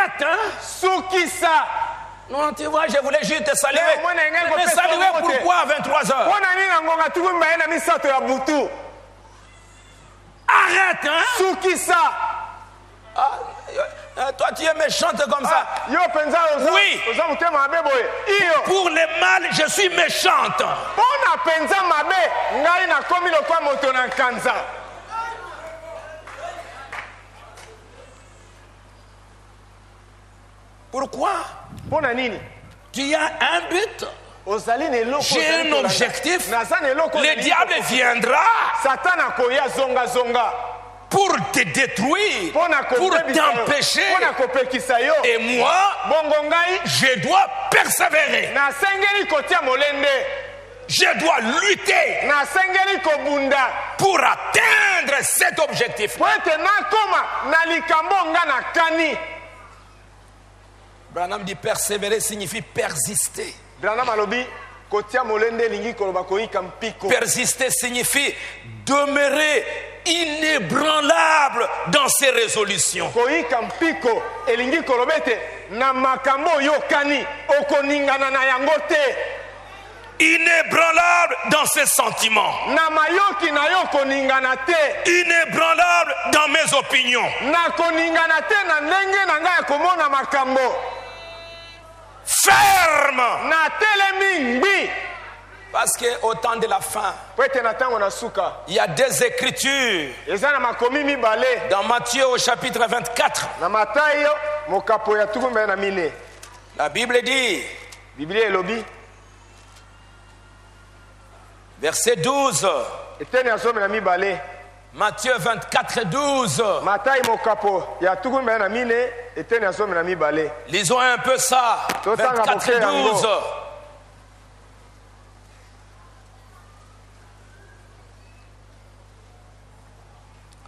Arrête, hein? Sukisa. Non, tu vois, je voulais juste te saluer. Mais saluer pourquoi à 23h? Arrête, hein? Sukisa. Toi, tu es méchante comme ça. Oui. Pour les mâles, je suis méchante. Pourquoi? Tu as un but. J'ai un objectif. Le diable viendra pour te détruire, pour t'empêcher. Et moi, je dois persévérer. Je dois lutter pour atteindre cet objectif. Branham dit persévérer signifie persister. Persister signifie demeurer inébranlable dans ses résolutions. Inébranlable dans ses sentiments. Inébranlable dans mes opinions. Ferme. Parce qu'au temps de la fin, il y a des écritures. Dans Matthieu au chapitre 24, la Bible dit, verset 12, Matthieu 24, 12. Lisons un peu ça. 24, 12.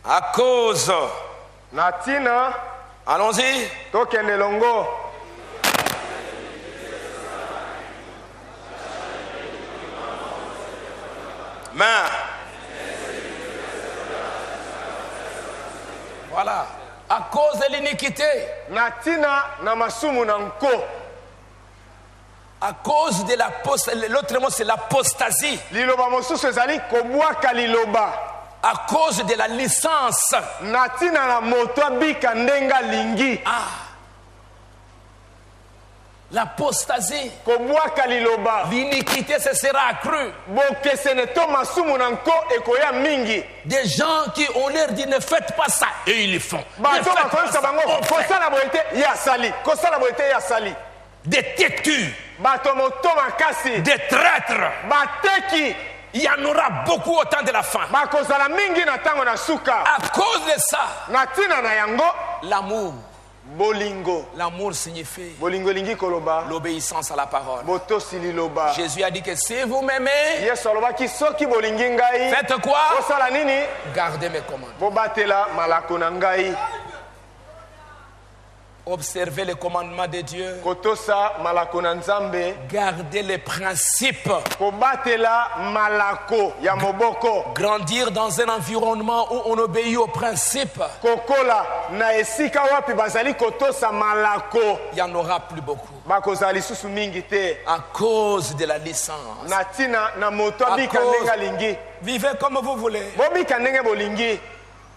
À cause. Allons-y. Main. Voilà. À cause de l'iniquité. À cause de l'apostasie. L'autre mot c'est l'apostasie. À cause de la licence. L'apostasie. L'iniquité se sera accrue. Des gens qui ont l'air dit ne faites pas ça et ils le font. Des têtus. Des traîtres. Il y en aura beaucoup au temps de la fin. À cause de ça, l'amour. L'amour signifie l'obéissance à la parole. Jésus a dit que si vous m'aimez, faites quoi? Gardez mes commandements. Observez les commandements de Dieu. Gardez les principes. Grandir dans un environnement où on obéit aux principes. Il n'y en aura plus beaucoup. À cause de la licence. Vivez comme vous voulez.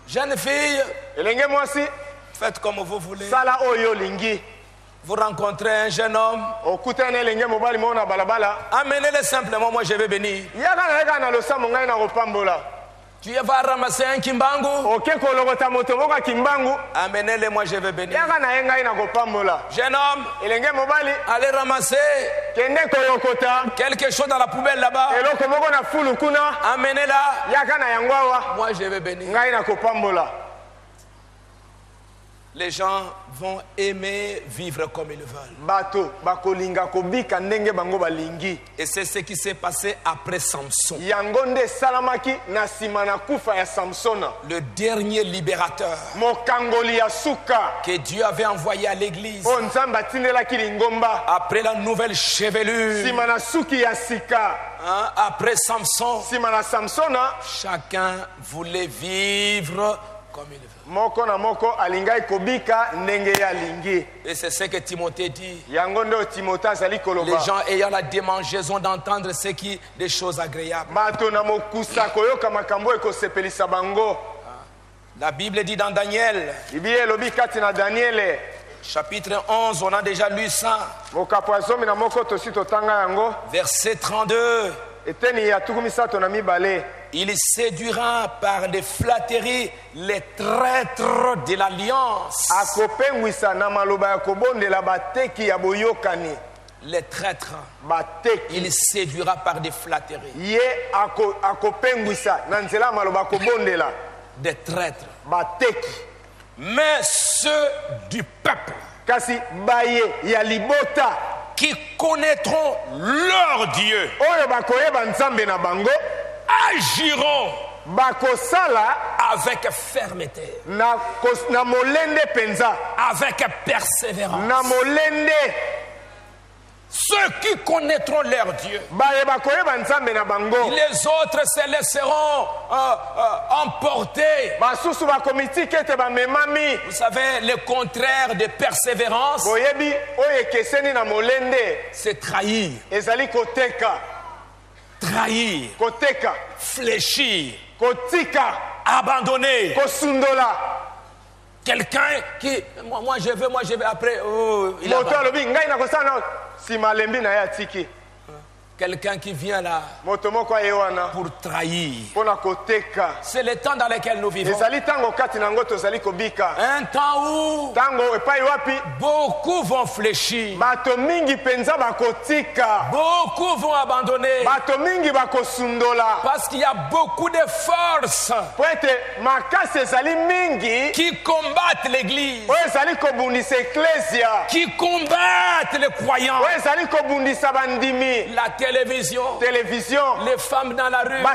Jeune fille, faites comme vous voulez. Vous rencontrez un jeune homme, amenez-le simplement, moi je vais bénir. Tu vas ramasser un kimbangu, amenez-le, moi je vais bénir. Jeune homme, allez ramasser quelque chose dans la poubelle là-bas, amenez-la, moi je vais bénir. Les gens vont aimer vivre comme ils veulent. Et c'est ce qui s'est passé après Samson. Le dernier libérateur que Dieu avait envoyé à l'église après la nouvelle chevelure. Après Samson, chacun voulait vivre comme il veut. Moko na moko alingai kobika ndenge ya lingi. Et c'est ce que Timothée dit. Yango ndo Timothée azali koloba. Les gens ayant la démangeaison d'entendre ce qui des choses agréables. Bato na mokusa koyoka makambo ekosepelisa bango. La Bible dit dans Daniel, Bible lobi kati na Daniel chapitre 11, on a déjà lu ça. Mokapo azomi na moko tosi totanga yango. Verset 32. Eteni ya tukumisato na mibale. Il séduira par des flatteries les traîtres de l'alliance. Akopengwisa na maloba ya kobondela bateki ya boyokani. Les traîtres. Bateki. Il séduira par des flatteries. Ye akopengwisa na nzela maloba kobondela. Des traîtres. Bateki. Mais ceux du peuple. Kasi baye ya libota. Qui connaîtront leur Dieu. Oyo bakoyeba nzambe na bango. Agiront bakosala avec fermeté, na molende penza, avec persévérance. Na molende. Ceux qui connaîtront leur Dieu, les autres se laisseront emporter. Vous savez, le contraire de persévérance, c'est trahir. Trahir, fléchir, abandonner. Quelqu'un qui, moi je veux, après, oh, il quelqu'un qui vient là pour trahir. C'est le temps dans lequel nous vivons. Un temps où beaucoup vont fléchir. Beaucoup vont abandonner. Parce qu'il y a beaucoup de forces qui combattent l'église, qui combattent les croyants. La télévision, les femmes dans la rue, la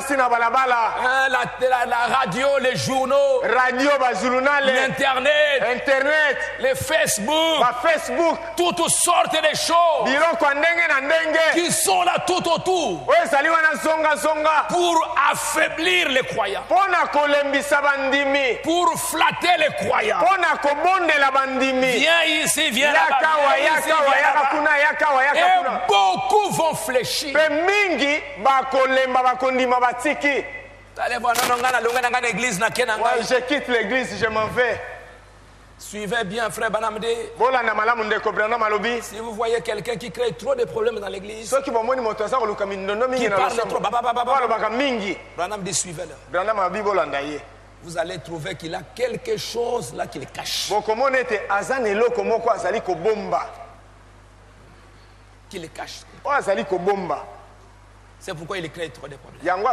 radio, les journaux, l'internet, les Facebook, toutes sortes de choses qui sont là tout autour pour affaiblir les croyants, pour flatter les croyants. Viens ici, viens là-bas, et beaucoup vont fléchir. Allez voir, je quitte l'église, je m'en vais. Suivez bien, frère Branham. Si vous voyez quelqu'un qui crée trop de problèmes dans l'église, qui parle trop, Branham dit suivez-le. Vous allez trouver qu'il a quelque chose là qu'il cache. Qu'il cache. C'est pourquoi il crée trop de problèmes. Alors,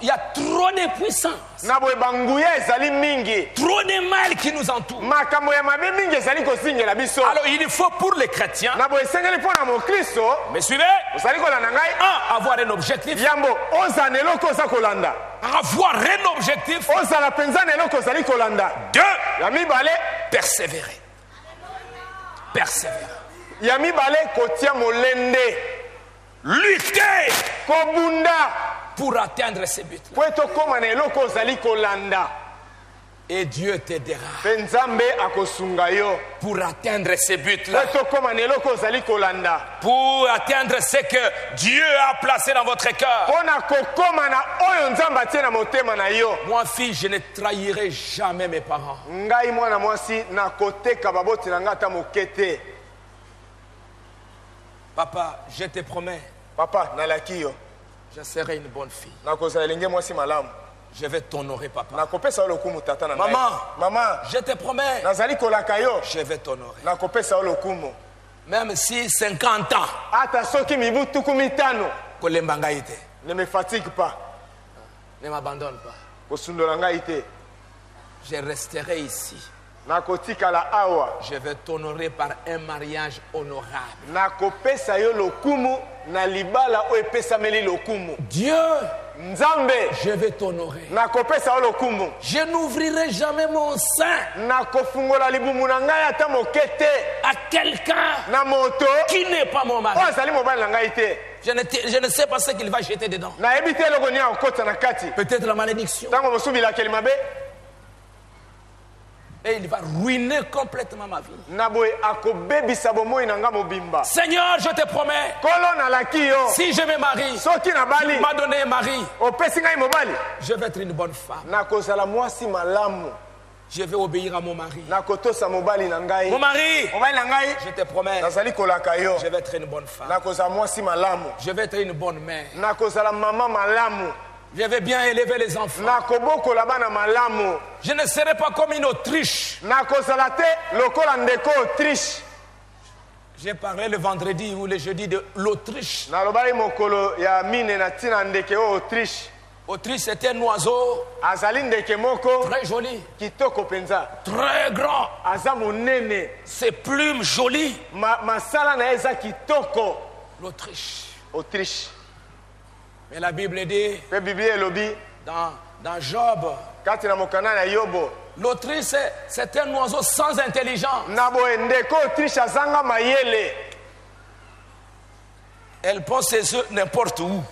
il y a trop de puissance, trop de mal qui nous entoure. Alors il faut pour les chrétiens, mais suivez, avoir un objectif, avoir un objectif, persévérer. Lutter pour atteindre ces buts. Et Dieu t'aidera pour atteindre ces buts-là, pour atteindre ce que Dieu a placé dans votre cœur. Moi, fille, je ne trahirai jamais mes parents. Papa, je te promets, je serai une bonne fille. Je vais t'honorer, papa. Maman, je te promets, je vais t'honorer. Même si 50 ans, ne me fatigue pas, ne m'abandonne pas. Je resterai ici. Je vais t'honorer par un mariage honorable. Dieu, je vais t'honorer. Je n'ouvrirai jamais mon sein à quelqu'un qui n'est pas mon mari. Je ne sais pas ce qu'il va jeter dedans. Peut-être la malédiction. Et il va ruiner complètement ma vie. Seigneur, je te promets, si je me marie, tu m'as donné un mari, je vais être une bonne femme. Je vais obéir à mon mari. Mon mari, je te promets, je vais être une bonne femme. Je vais être une bonne mère. Je vais bien élever les enfants. Je ne serai pas comme une Autriche. J'ai parlé le vendredi ou le jeudi de l'Autriche. Autriche, c'était un oiseau très joli, très grand, ses plumes jolies. L'Autriche. Mais la Bible dit dans Job, l'Autriche c'est un oiseau sans intelligence. Elle pose ses œufs n'importe où.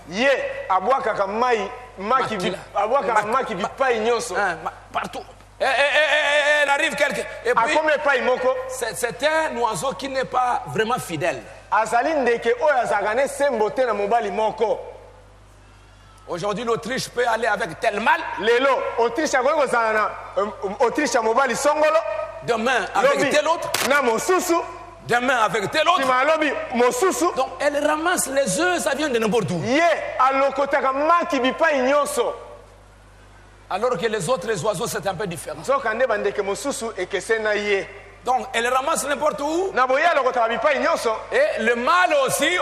Partout. Elle arrive quelque. Et puis, c'est un oiseau qui n'est pas vraiment fidèle. Aujourd'hui, l'Autriche peut aller avec tel mal. Demain, avec tel autre. Demain, avec tel autre. Donc, elle ramasse les œufs, ça vient de n'importe où. Alors que les autres oiseaux, c'est un peu différent. Donc, elle ramasse n'importe où. Et le mâle aussi,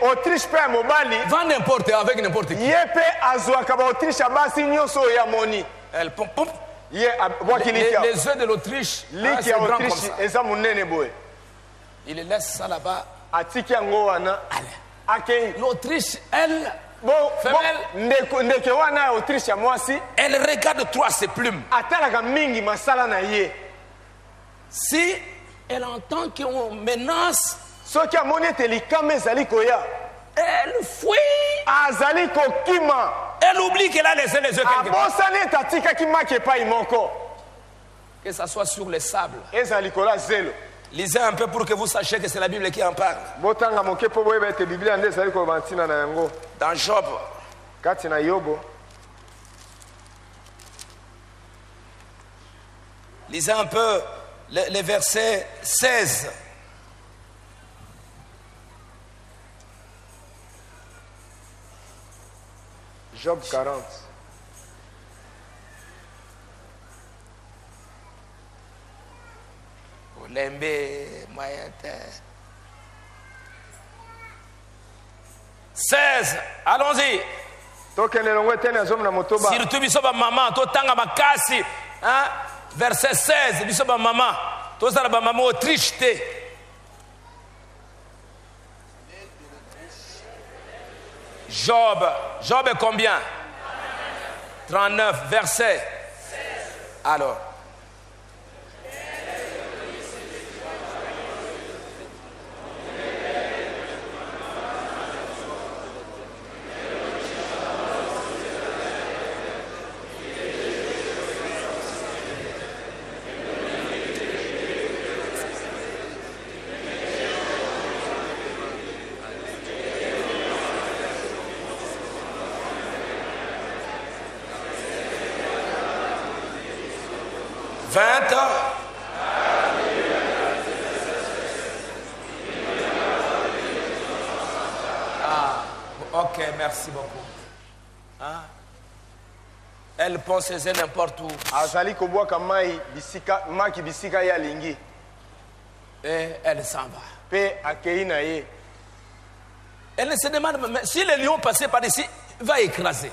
Autriche, va n'importe avec n'importe qui. Elle pompe. Les œufs de l'Autriche, c'est grand comme ça. Il laisse ça là-bas. L'Autriche, elle, femelle, elle regarde toi ses plumes. Si elle entend qu'on menace, elle fuit. Elle oublie qu'elle a laissé les œufs quelque part. Que ça soit sur les sables. Lisez un peu pour que vous sachiez que c'est la Bible qui en parle. Dans Job. Lisez un peu les versets 16. Job 40. Moyen 16. Allons-y. Surtout bisoba maman, to tanga makasi, hein? Verset 16, bisoba maman, to sala ba maman Autriche te. Job est combien? 39, verset. Alors. Ok, merci beaucoup. Hein? Elle pense c'est n'importe où. Et elle s'en va. Elle ne se demande, mais si le lion passait par ici, va écraser.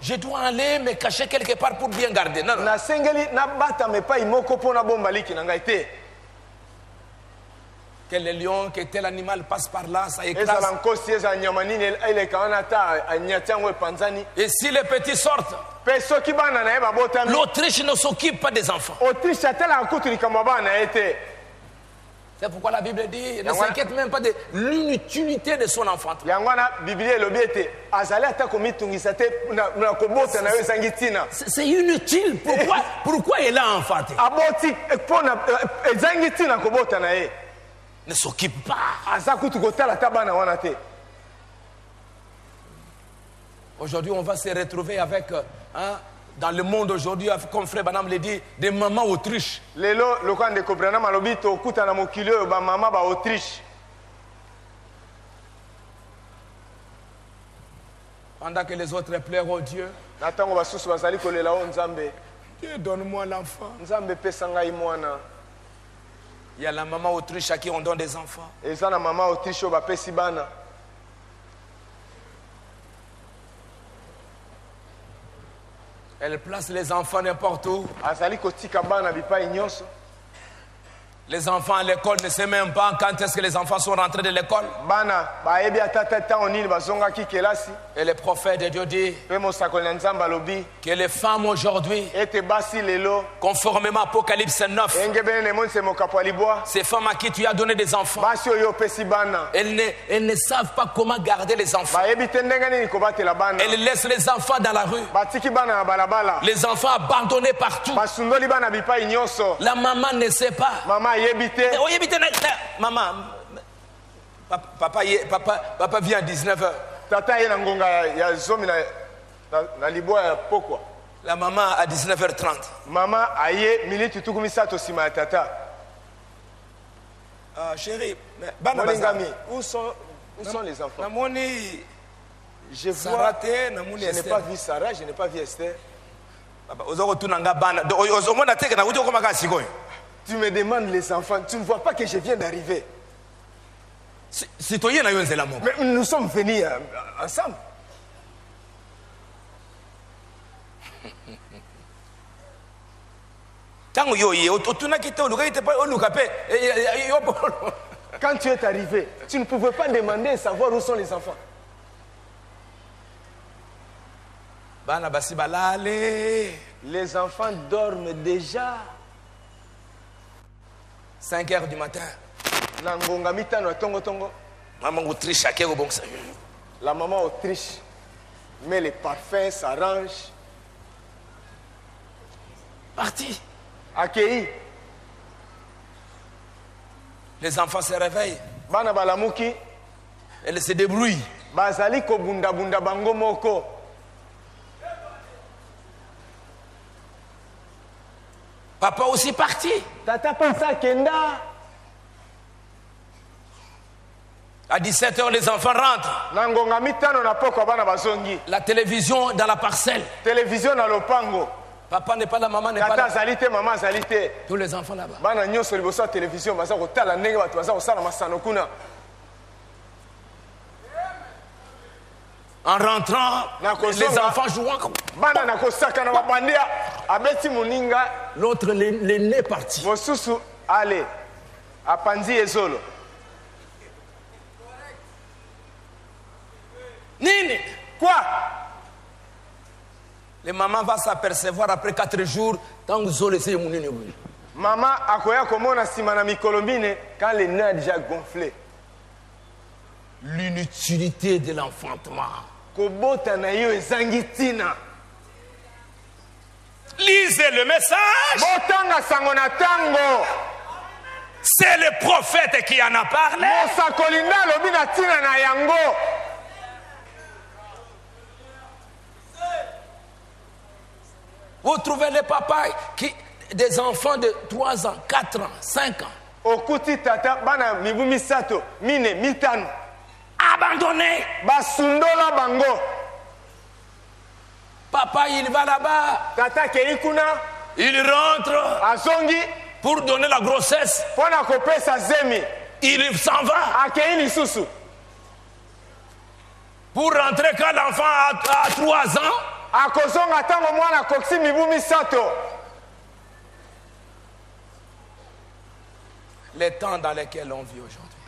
Je dois aller me cacher quelque part pour bien garder. Non, non. Que le lion, que tel animal passe par là, ça écrase. Et si les petits sortent, l'Autriche ne s'occupe pas des enfants. C'est pourquoi la Bible dit, ne s'inquiète même pas de l'inutilité de son enfantement. C'est inutile. Pourquoi il a enfanté? Ne s'occupe pas. Aujourd'hui, on va se retrouver avec, dans le monde aujourd'hui, comme Frère Branham le dit, des mamans Autriche. Pendant que les autres pleurent au Dieu. Dieu, donne-moi l'enfant. Il y a la maman Autriche à qui on donne des enfants. Elle place les enfants n'importe où. Les enfants à l'école ne savent même pas quand est-ce que les enfants sont rentrés de l'école. Et le prophète de Dieu dit que les femmes aujourd'hui, conformément à Apocalypse 9, ces femmes à qui tu as donné des enfants, elles ne savent pas comment garder les enfants. Elles laissent les enfants dans la rue. Les enfants abandonnés partout. La maman ne sait pas. Maman, papa vient à 19h. La maman à 19h30. Maman chérie, où sont les enfants? Je n'ai pas vu Sarah, je n'ai pas vu Esther. Tu me demandes les enfants, tu ne vois pas que je viens d'arriver. Mais nous sommes venus ensemble. Quand tu es arrivé, tu ne pouvais pas demander et savoir où sont les enfants. Les enfants dorment déjà. 5h du matin. La maman Autriche met les parfums, s'arrange. Parti. Accueilli. Les enfants se réveillent. Elle se débrouille. Papa aussi parti. Tata pensa Kenda. À 17h, les enfants rentrent. La télévision dans la parcelle. Télévision dans le pango. Papa n'est pas là, maman n'est pas là. Maman zalité. Tous les enfants là-bas. En rentrant, les enfants jouant. L'autre, l'aîné est parti. Allez, à Panzi et Zolo. Nini. Quoi? Les mamans vont s'apercevoir après 4 jours, tant que Zolo essaie de mourir. Maman, akoya komona simana mikolombine quand le nez a déjà gonflé. L'inutilité de l'enfantement. Lisez le message. C'est le prophète qui en a parlé. Vous trouvez les papas qui, des enfants de 3 ans, 4 ans, 5 ans. Abandonné. Papa, il va là-bas. Il rentre pour donner la grossesse. Il s'en va. Pour rentrer quand l'enfant a 3 ans. Les temps dans lesquels on vit aujourd'hui.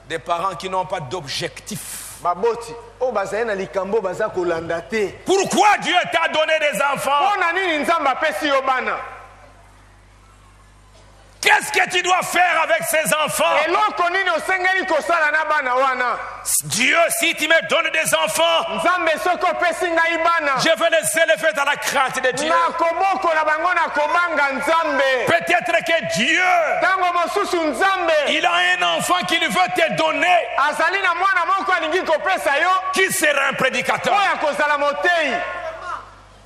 Des parents qui n'ont pas d'objectif. Pourquoi Dieu t'a donné des enfants? Qu'est-ce que tu dois faire avec ces enfants? Dieu, si tu me donnes des enfants, je vais les élever dans la crainte de Dieu. Peut-être que Dieu, il a un enfant qu'il veut te donner, qui sera un prédicateur,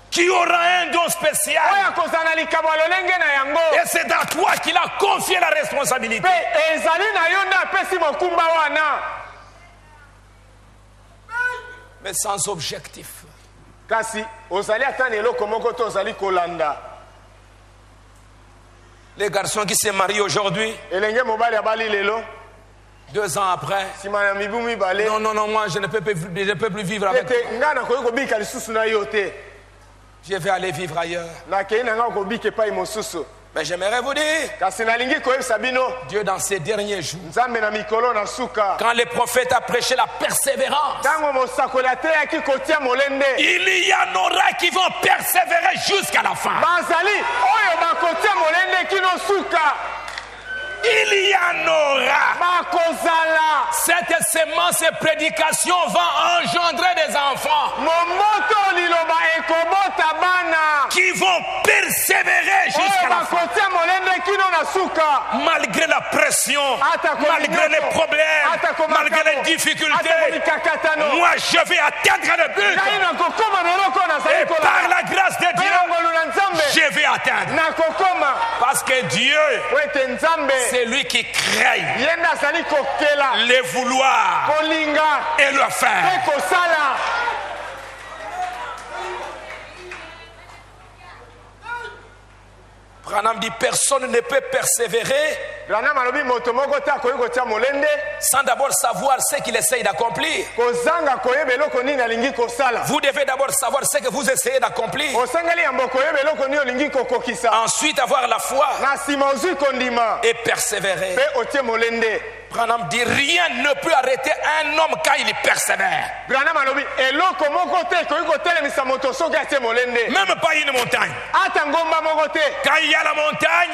qui aura un don spécial. Et c'est à toi qu'il a confié la responsabilité. Mais sans objectif. Les garçons qui se marient aujourd'hui, 2 ans après, non, moi je ne peux plus vivre avec. Je vais aller vivre ailleurs. Mais j'aimerais vous dire, Dieu dans ces derniers jours, quand les prophètes a prêché la persévérance, il y en aura qui vont persévérer jusqu'à la fin. Il y en aura. Cette sémence et prédication va engendrer des enfants qui vont persévérer jusqu'à la fin. Malgré la pression, malgré les problèmes, malgré les difficultés, moi je vais atteindre le but. Et par la grâce de Dieu, je vais atteindre. Parce que Dieu, c'est lui qui crée les vouloir et le faire. Branham dit personne ne peut persévérer sans d'abord savoir ce qu'il essaye d'accomplir. Vous devez d'abord savoir ce que vous essayez d'accomplir. Ensuite avoir la foi et persévérer. Branham dit rien ne peut arrêter un homme quand il persévère. Même pas une montagne. Quand il y a la montagne,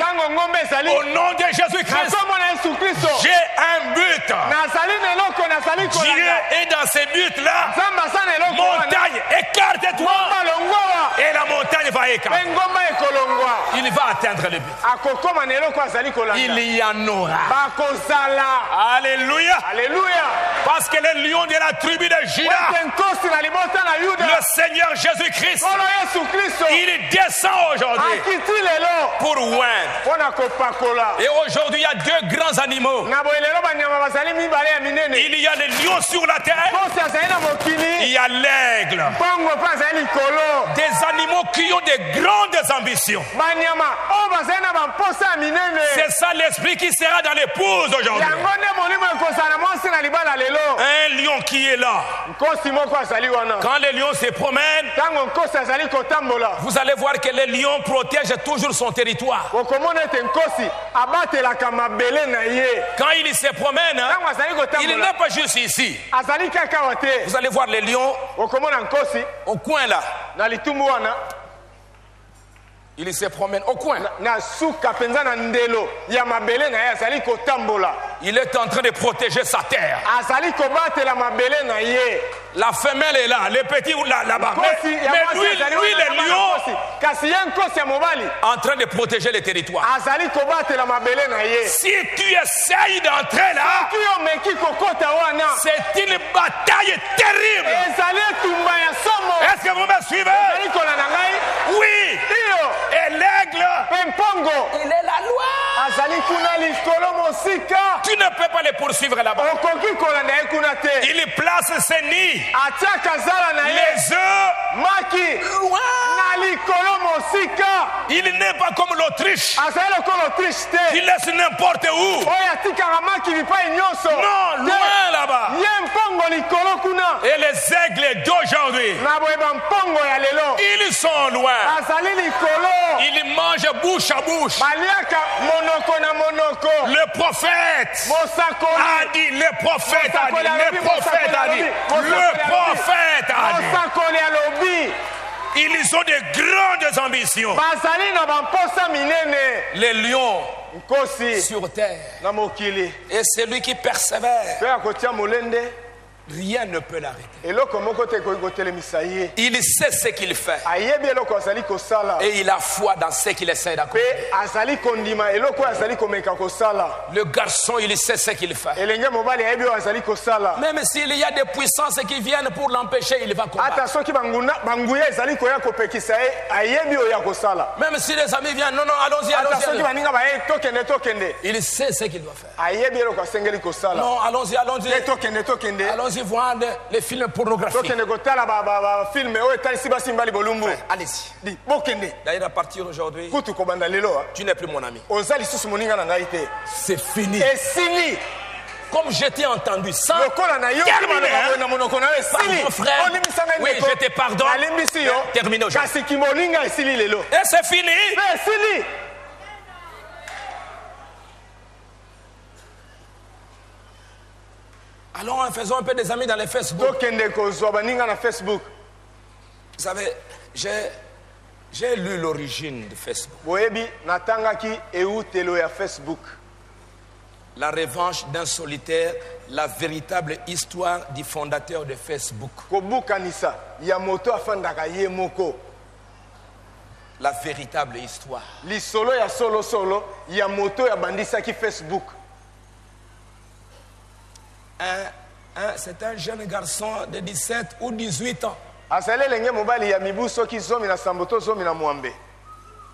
au nom de Jésus-Christ, j'ai un but. Dieu est dans ces buts-là. Montagne, écarte-toi. Et la montagne va écarter. Il va atteindre le but. Il y en aura. Alléluia. Alléluia. Parce que le lion de la tribu de Juda, le Seigneur Jésus-Christ, il descend aujourd'hui pour oindre. Et aujourd'hui, il y a 2 grands animaux. Il y a le lion sur la terre. Il y a l'aigle. Des animaux qui ont de grandes ambitions. C'est ça l'esprit qui sera dans l'épouse aujourd'hui. Un lion qui est là. Quand les lions se promènent, vous allez voir que le lion protège toujours son territoire. Quand il se promène, il n'est pas juste ici. Vous allez voir les lions au coin là. Il se promène au coin. Il est en train de protéger sa terre. La femelle est là, le petit là-bas. Mais lui, le lion, en train de protéger le territoire. Si tu essayes d'entrer là, c'est une bataille terrible. Est-ce que vous me suivez? Oui. Et l'aigle, il est la loi. Tu ne peux pas les poursuivre là-bas. Il place ses nids, les œufs, loin. Il n'est pas comme l'Autriche qui laisse n'importe où. Non, loin là-bas. Et les aigles d'aujourd'hui, ils sont loin. Ils mangent bouche à bouche. Le prophète a dit, le prophète a dit, le prophète a dit, le prophète a dit. Ils ont de grandes ambitions. Les lions sur terre. Et celui qui persévère, rien ne peut l'arrêter. Il sait ce qu'il fait. Et il a foi dans ce qu'il essaie d'accomplir. Le garçon, il sait ce qu'il fait. Même s'il y a des puissances qui viennent pour l'empêcher, il va combattre. Même si les amis viennent, non, allons-y, allons-y. Il sait ce qu'il doit faire. Non, allons-y, allons-y. Allons-y voir les films pornographiques. Allez-y. D'ailleurs, à partir d'aujourd'hui, tu n'es plus mon ami. C'est fini. Comme je t'ai entendu, sans terminer, pardon, frère. Oui, je te pardonne. Terminé aujourd'hui. Et c'est fini. Allons, faisons un peu des amis dans les Facebook. Vous savez, j'ai lu l'origine de Facebook. La revanche d'un solitaire, la véritable histoire du fondateur de Facebook. La véritable histoire. C'est un jeune garçon de 17 ou 18 ans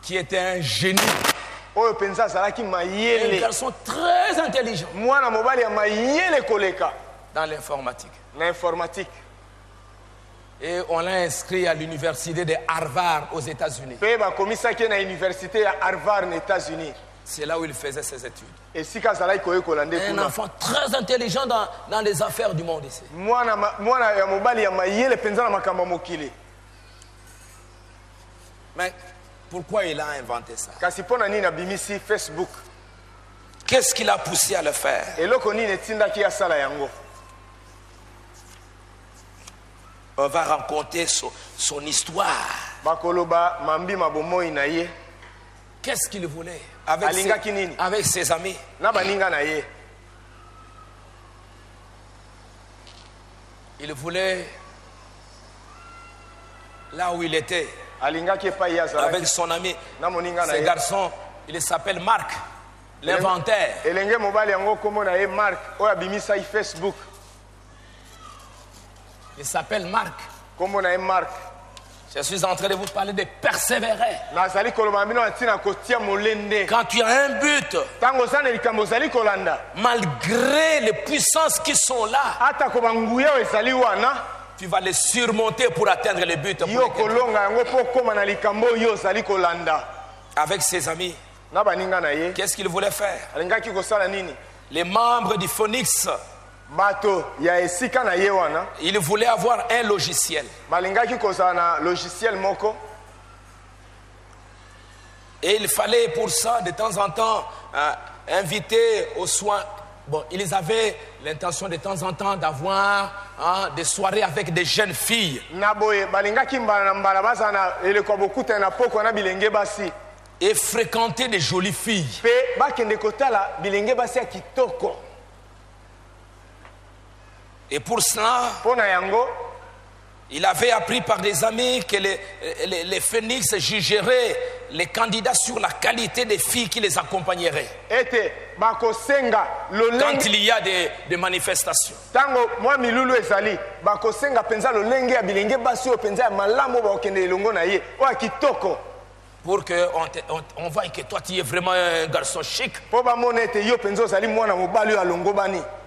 qui était un génie. Un garçon très intelligent dans l'informatique. Et on l'a inscrit à l'université de Harvard aux États-Unis. C'est là où il faisait ses études. Un enfant très intelligent dans les affaires du monde ici. Mais pourquoi il a inventé ça? Qu'est-ce qui l'a poussé à le faire? On va raconter son histoire. Qu'est-ce qu'il voulait avec ses amis? Il voulait, là où il était, avec son ami, ce garçon, il s'appelle Marc, l'inventeur. Il s'appelle Marc. Je suis en train de vous parler de persévérer. Quand tu as un but, malgré les puissances qui sont là, tu vas les surmonter pour atteindre le but. Avec ses amis, qu'est-ce qu'il voulait faire? Les membres du Phoenix, il voulait avoir un logiciel. Et il fallait pour ça de temps en temps inviter aux soins. Bon, ils avaient l'intention de temps en temps d'avoir des soirées avec des jeunes filles. Et fréquenter des jolies filles. Et pour cela, il avait appris par des amis que les Phoenix jugeraient les candidats sur la qualité des filles qui les accompagneraient. Quand il y a des manifestations. Pour qu'on voie que toi tu es vraiment un garçon chic.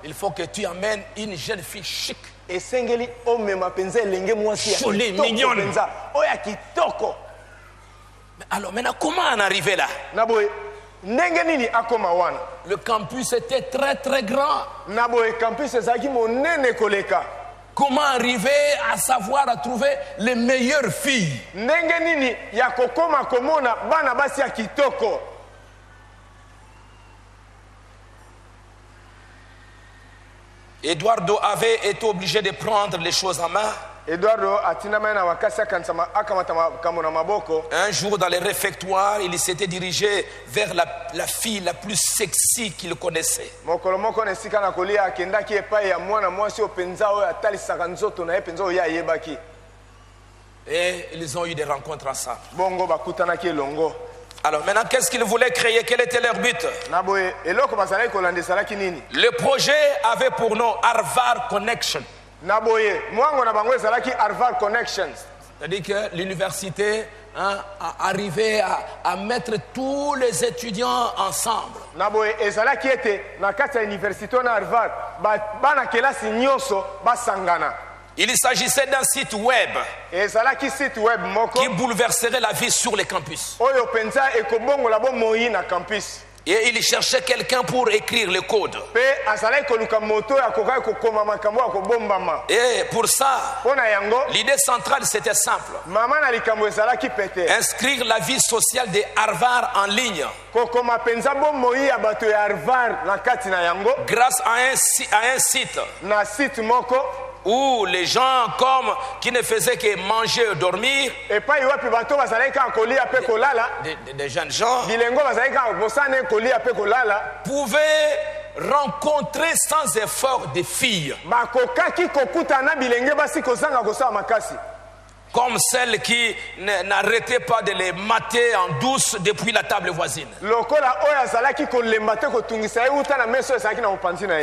Il faut que tu amènes une jeune fille chic. Jolie, mignonne. Mais alors maintenant, comment en arriver là? Le campus était très très grand. Comment arriver à savoir à trouver les meilleures filles? Eduardo avait été obligé de prendre les choses en main. Un jour dans les réfectoires, il s'était dirigé vers la fille la plus sexy qu'il connaissait. Et ils ont eu des rencontres ensemble. Alors maintenant, qu'est-ce qu'ils voulaient créer? Quel était leur but? Le projet avait pour nom Harvard Connection. C'est-à-dire que l'université a arrivé à mettre tous les étudiants ensemble. Il s'agissait d'un site web qui bouleverserait la vie sur les campus. Et il cherchait quelqu'un pour écrire le code. Et pour ça, l'idée centrale c'était simple. Inscrire la vie sociale de Harvard en ligne. Grâce à un site. Où les gens qui ne faisaient que manger et dormir, des jeunes gens pouvaient rencontrer sans effort des filles comme celle qui n'arrêtait pas de les mater en douce depuis la table voisine.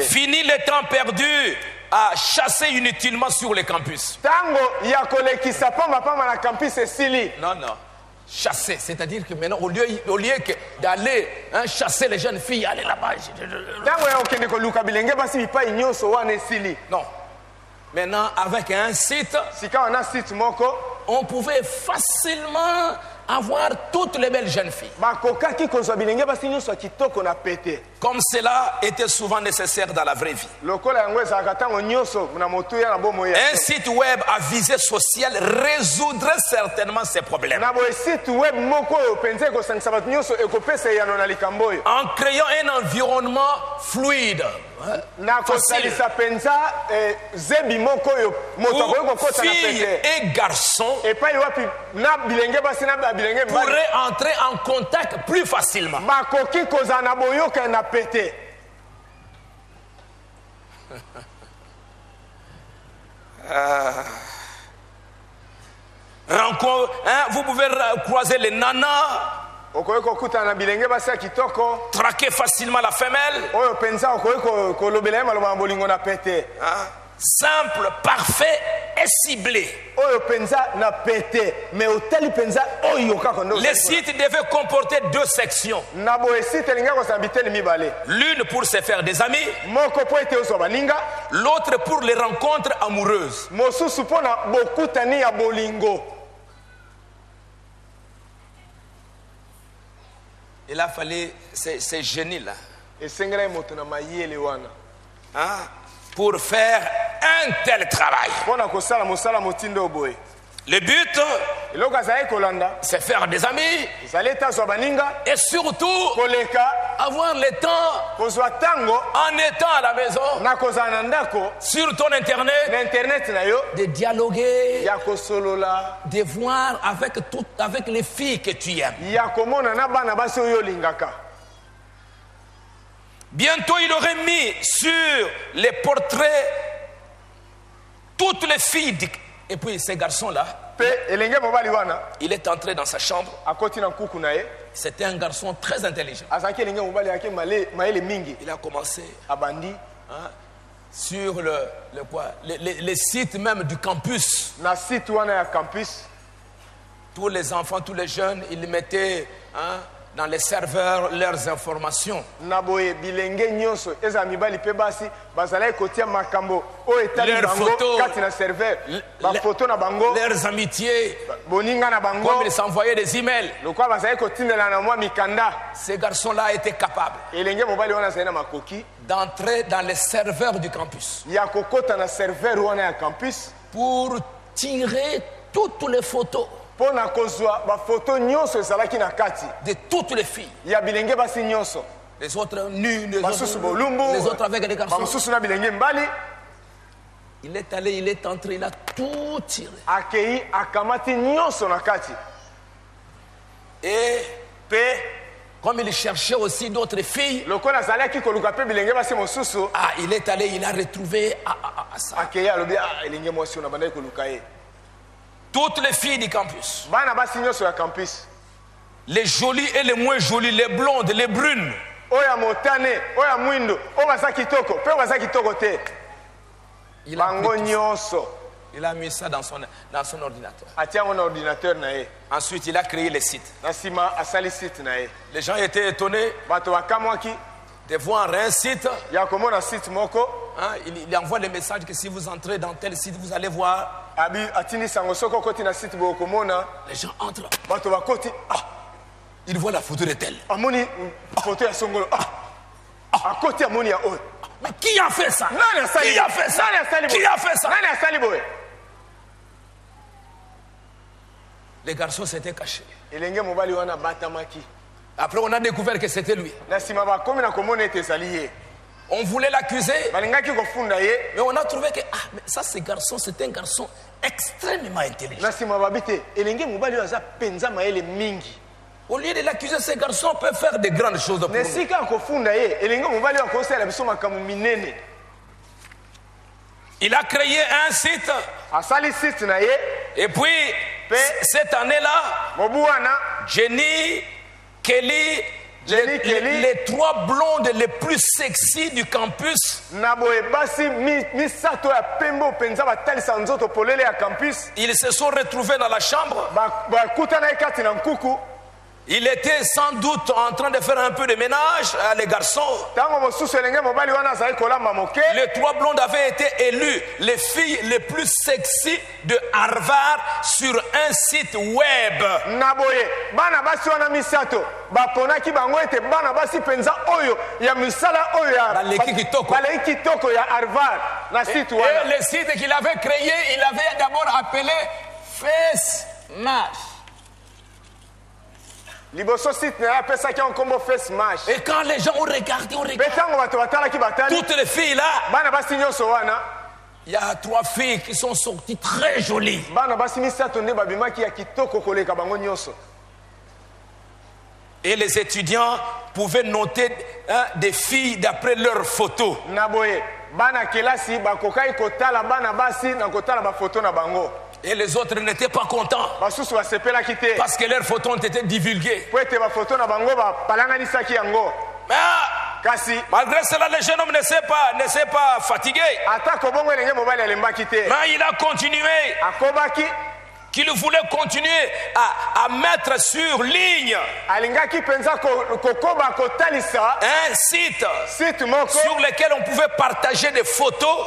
Fini le temps perdu à chasser inutilement sur les campus. Non, non. Chasser, c'est-à-dire que maintenant, au lieu d'aller chasser les jeunes filles, aller là-bas. Non. Maintenant, avec un site, on pouvait facilement avoir toutes les belles jeunes filles. Comme cela était souvent nécessaire dans la vraie vie. Un site web à visée sociale résoudrait certainement ces problèmes. En créant un environnement fluide. Facile. Filles et garçons pourraient entrer en contact plus facilement. Vous pouvez croiser les nanas. Traquer facilement la femelle. Simple, parfait et ciblé. Les sites devaient comporter deux sections. L'une pour se faire des amis, l'autre pour les rencontres amoureuses. Il a fallu ces génies-là pour faire un tel travail. Le but, c'est faire des amis et surtout avoir le temps en étant à la maison sur ton internet de dialoguer, de voir avec les filles que tu aimes. Bientôt il aurait mis sur les portraits toutes les filles. Et puis ces garçons-là, il est entré dans sa chambre. C'était un garçon très intelligent. Il a commencé sur les sites même du campus. Tous les enfants, tous les jeunes, ils mettaient dans les serveurs leurs informations. Leurs photos, leurs amitiés, comme ils s'envoyaient des emails. Ces garçons-là étaient capables d'entrer dans les serveurs du campus pour tirer toutes les photos de toutes les filles. Les autres nus, les autres avec des garçons. Il est allé, il est entré, il a tout tiré. Akei akamati nyonso na kati. Et comme il cherchait aussi d'autres filles, il est allé, il a retrouvé ça. Toutes les filles du campus, les jolies et les moins jolies, les blondes, les brunes, il a mis ça dans son ordinateur. Ensuite, il a créé les sites. Les gens étaient étonnés de voir un site. Il envoie les messages que si vous entrez dans tel site, vous allez voir. Les gens entrent. Ils voient la photo de tel. Mais qui a fait ça? Qui a fait ça? Qui a fait ça? Les garçons s'étaient cachés. Après, on a découvert que c'était lui. On voulait l'accuser, mais on a trouvé que mais ça, ce garçon, c'est un garçon extrêmement intelligent. Au lieu de l'accuser, ce garçon peut faire de grandes choses pour nous. Il a créé un site. Et puis, cette année-là, Jenny, Kelly, les trois blondes les plus sexy du campus, ils se sont retrouvés dans la chambre. Il était sans doute en train de faire un peu de ménage, les garçons. Les trois blondes avaient été élues les filles les plus sexy de Harvard sur un site web. Et le site qu'il avait créé, il avait d'abord appelé Face Match. Et quand les gens ont regardé, toutes les filles là, il y a trois filles qui sont sorties très jolies. Et les étudiants pouvaient noter des filles d'après leurs photos. Et les autres n'étaient pas contents parce que leurs photos ont été divulguées. Mais malgré cela, le jeune homme ne s'est pas fatigué. Mais il a continué. Qu'il voulait continuer à mettre sur ligne un site sur lequel on pouvait partager des photos.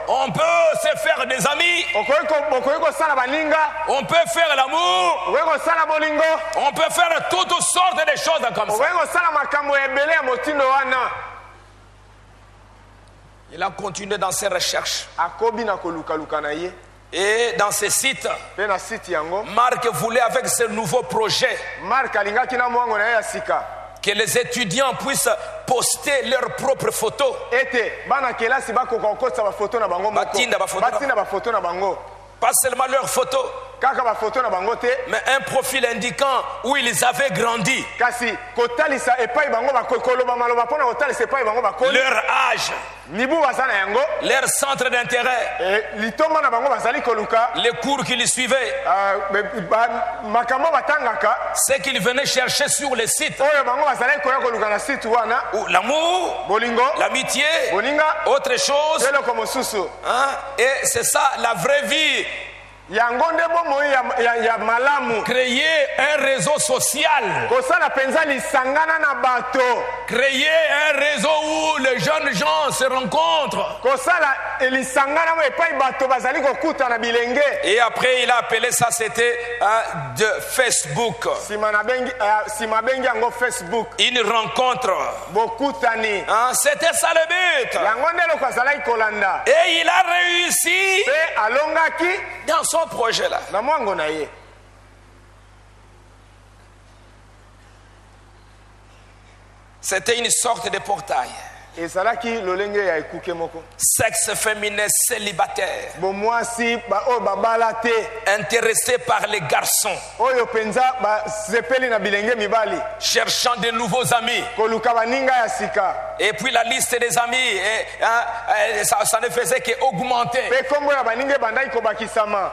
On peut se faire des amis. On peut faire l'amour. On peut faire toutes sortes de choses comme ça. Il a continué dans ses recherches. Et dans ce site, Marc voulait avec ce nouveau projet que les étudiants puissent poster leurs propres photos. Pas seulement leurs photos, mais un profil indiquant où ils avaient grandi, leur âge, leur centre d'intérêt, les cours qu'ils suivaient, ce qu'ils venaient chercher sur les sites, l'amour, l'amitié, autre chose. Et c'est ça la vraie vie. Créer un réseau social. Créer un réseau où les jeunes gens se rencontrent. Et après il a appelé ça, c'était de Facebook. Une rencontre. C'était ça le but. Et il a réussi dans son projet là. C'était une sorte de portail. Sexe féminin célibataire. Intéressé par les garçons. Cherchant de nouveaux amis. Et puis la liste des amis, ça ne faisait qu'augmenter.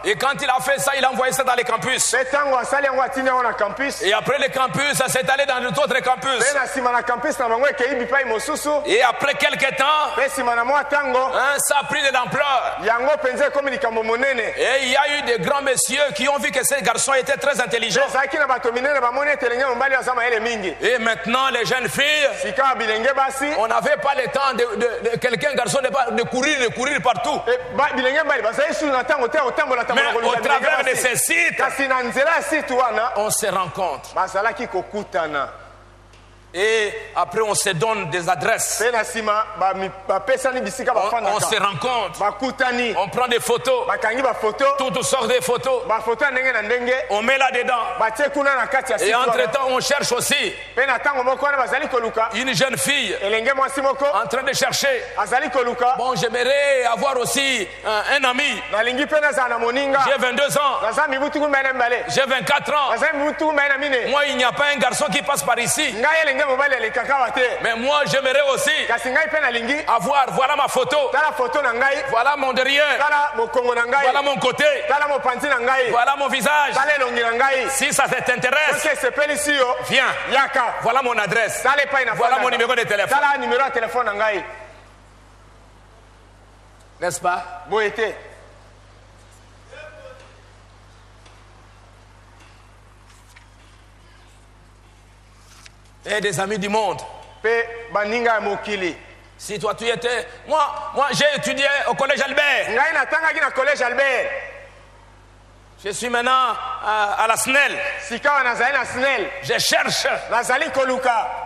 Et quand il a fait ça, il a envoyé ça dans les campus. Et après les campus, ça s'est allé dans d'autres campus. Et après quelques temps, ça a pris de l'ampleur. Et il y a eu des grands messieurs qui ont vu que ces garçons étaient très intelligents. Et maintenant, les jeunes filles, on n'avait pas le temps de quelqu'un, garçon, de courir partout. Mais au travers de ces sites, on se rencontre. Et après on se donne des adresses. On se rencontre. On prend des photos. Toutes sortes de photos. On met là-dedans. Et entre-temps on cherche aussi une jeune fille en train de chercher. Bon, j'aimerais avoir aussi un ami. J'ai 22 ans. J'ai 24 ans. Moi, il n'y a pas un garçon qui passe par ici. Mais moi j'aimerais aussi avoir, voilà ma photo, voilà mon derrière, voilà mon côté, voilà mon visage. Si ça t'intéresse, viens, voilà mon adresse, voilà mon numéro de téléphone. N'est-ce pas? Et des amis du monde. Si toi tu étais... Moi j'ai étudié au collège Albert. Je suis maintenant à la SNEL. Je cherche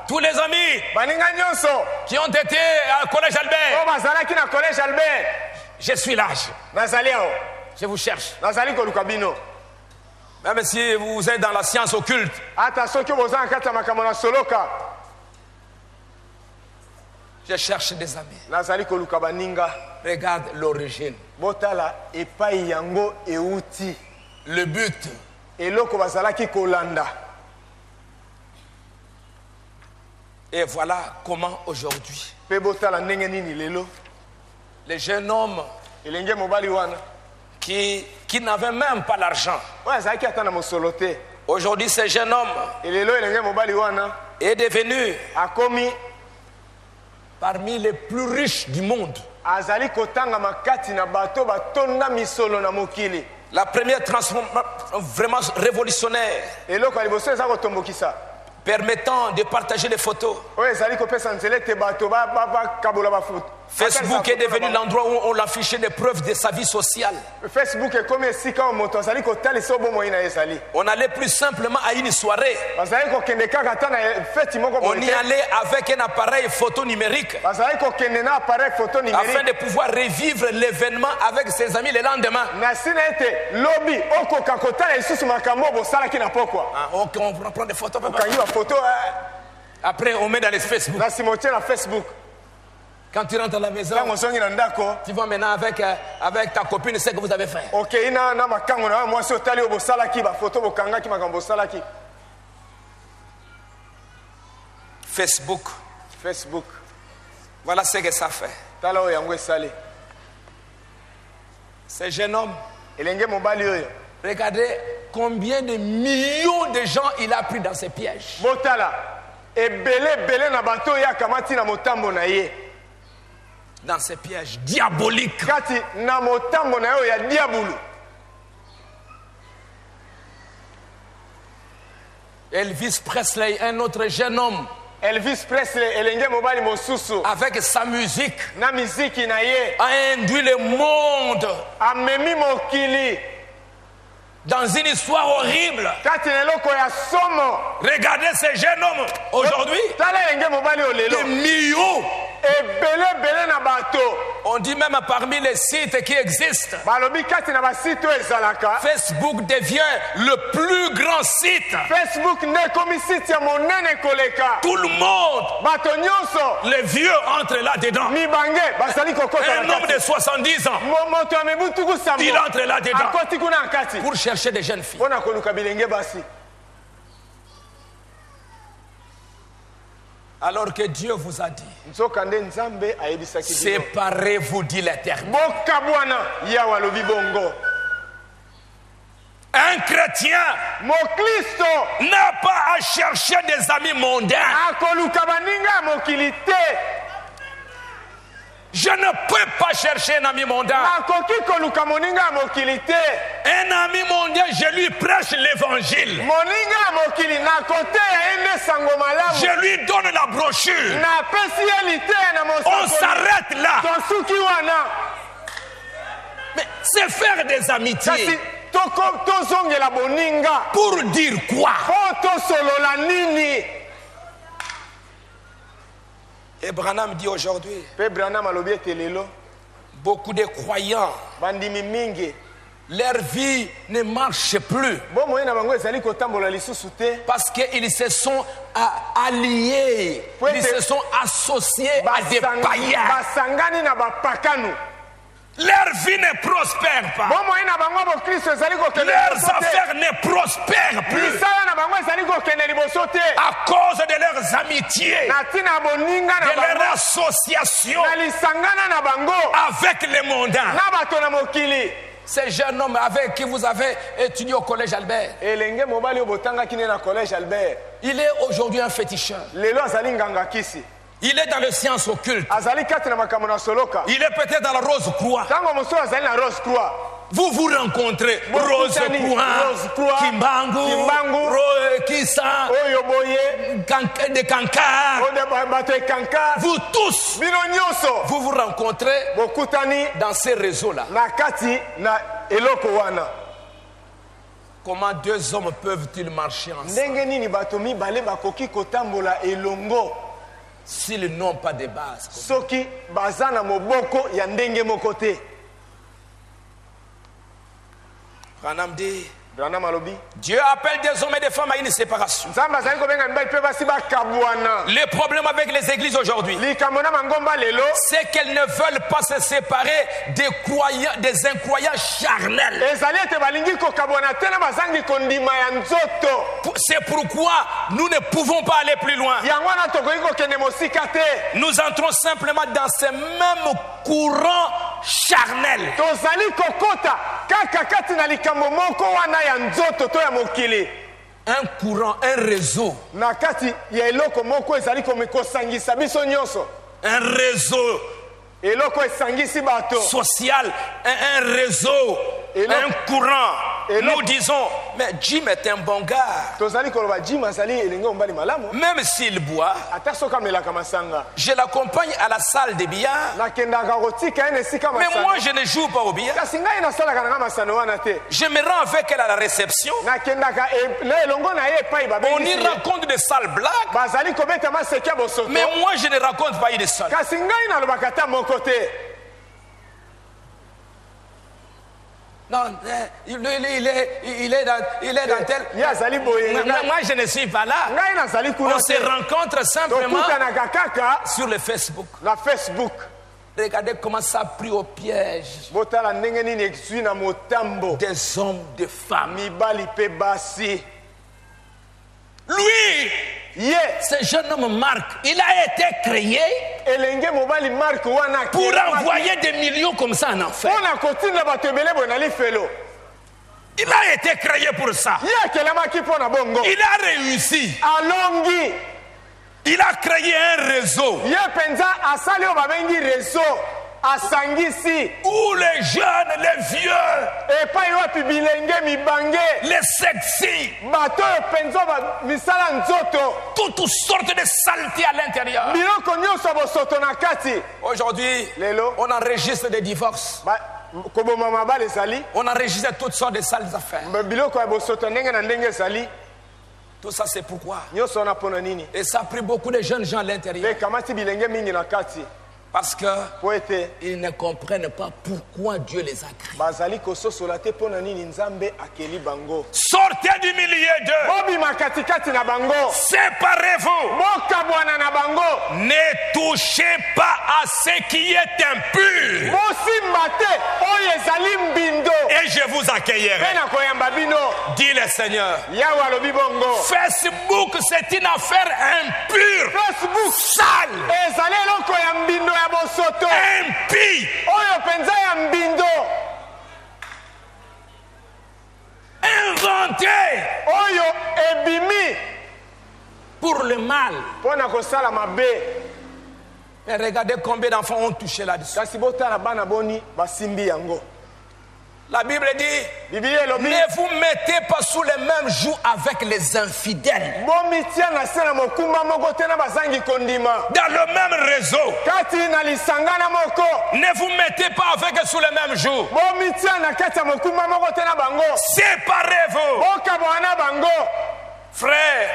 tous les amis qui ont été au collège Albert. Je suis là. Je vous cherche. Même si vous êtes dans la science occulte. Je cherche des amis. Regarde l'origine. Le but. Et voilà comment aujourd'hui les jeunes hommes qui n'avaient même pas l'argent. Aujourd'hui, ce jeune homme est devenu parmi les plus riches du monde. La première transformation vraiment révolutionnaire, permettant de partager les photos. Facebook est devenu l'endroit où on affichait des preuves de sa vie sociale. On allait plus simplement à une soirée. On y allait avec un appareil photo numérique afin de pouvoir revivre l'événement avec ses amis le lendemain. On prend des photos. Après on met dans les Facebook. Quand tu rentres à la maison, tu vas maintenant avec ta copine, c'est ce que vous avez fait. Facebook. Voilà ce que ça fait. Ce jeune homme, regardez combien de millions de gens il a pris dans ses pièges. Dans ces pièges diaboliques. Elvis Presley, un autre jeune homme, avec sa musique, a induit le monde dans une histoire horrible. Regardez ces jeunes hommes aujourd'hui, des millions On dit même parmi les sites qui existent, Facebook devient le plus grand site. Tout le monde, les vieux entrent là-dedans. Un homme de 70 ans, il entre là-dedans pour chercher des jeunes filles. Alors que Dieu vous a dit, séparez-vous, dit l'Éternel. Un chrétien n'a pas à chercher des amis mondains. Je ne peux pas chercher un ami mondain. Un ami mondain, je lui prêche l'évangile. Je lui donne la brochure. On s'arrête là. Mais c'est faire des amitiés. Pour dire quoi? Et Branham dit aujourd'hui, beaucoup de croyants, leur vie ne marche plus parce qu'ils se sont alliés, ils se sont associés à des païens. Leur vie ne prospère pas. Leurs affaires ne prospèrent plus à cause de leurs amitiés, de leur association avec les mondains. Ces jeunes hommes avec qui vous avez étudié au collège Albert, il est aujourd'hui un féticheur. Il est dans les sciences occultes. Il est peut-être dans la Rose-Croix. Vous vous rencontrez. Rose-Croix, Kimbangu, Kissa, de Kankar. Vous tous, vous vous rencontrez dans ces réseaux-là. Comment deux hommes peuvent-ils marcher ensemble s'ils n'ont pas de base? Branham dit, Dieu appelle des hommes et des femmes à une séparation. Le problème avec les églises aujourd'hui, c'est qu'elles ne veulent pas se séparer des croyants, des incroyants charnels. C'est pourquoi nous ne pouvons pas aller plus loin. Nous entrons simplement dans ce même courant charnel. Un courant, un réseau. Un réseau social, un réseau, un courant. Nous disons, mais Jim est un bon gars. Même s'il boit, je l'accompagne à la salle de billard. Mais moi, je ne joue pas au billard. Je me rends avec elle à la réception. On y raconte des sales blagues. Mais moi, je ne raconte pas une seule. Non, il est dans tel. Moi, je ne suis pas là. On se rencontre simplement sur le Facebook. Regardez comment ça a pris au piège des hommes, des femmes. Lui, ce jeune homme Marc, il a été créé pour envoyer des millions comme ça en enfer. Il a été créé pour ça. Il a réussi. Il a créé un réseau où les jeunes, les vieux, les sexy, toutes sortes de saletés à l'intérieur. Aujourd'hui, on enregistre des divorces. On enregistre toutes sortes de sales affaires. Tout ça, c'est pourquoi. Et ça a pris beaucoup de jeunes gens à l'intérieur. Parce qu'ils ne comprennent pas pourquoi Dieu les a créés. Sortez du milieu d'eux. Séparez-vous. Ne touchez pas à ce qui est impur. Et je vous accueillerai. Dit le Seigneur. Facebook, c'est une affaire impure. Sale. Impie. Inventé pour le mal. Mais regardez combien d'enfants ont touché là-dessus. La Bible dit, ne vous mettez pas sous le même joug avec les infidèles. Dans le même réseau. Ne vous mettez pas avec sous le même joug. Séparez-vous. Frère,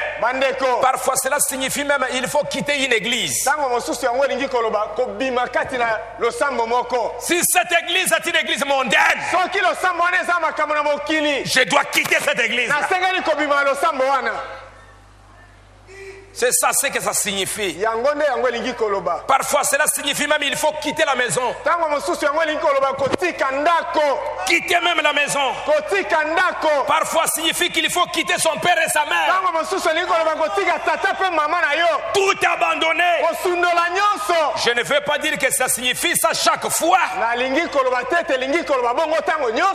parfois cela signifie même qu'il faut quitter une église. Si cette église est une église mondaine, je dois quitter cette église. C'est ça ce que ça signifie. Parfois cela signifie même qu'il faut quitter la maison. Quitter même la maison. Parfois signifie qu'il faut quitter son père et sa mère. Tout abandonner. Je ne veux pas dire que ça signifie ça chaque fois.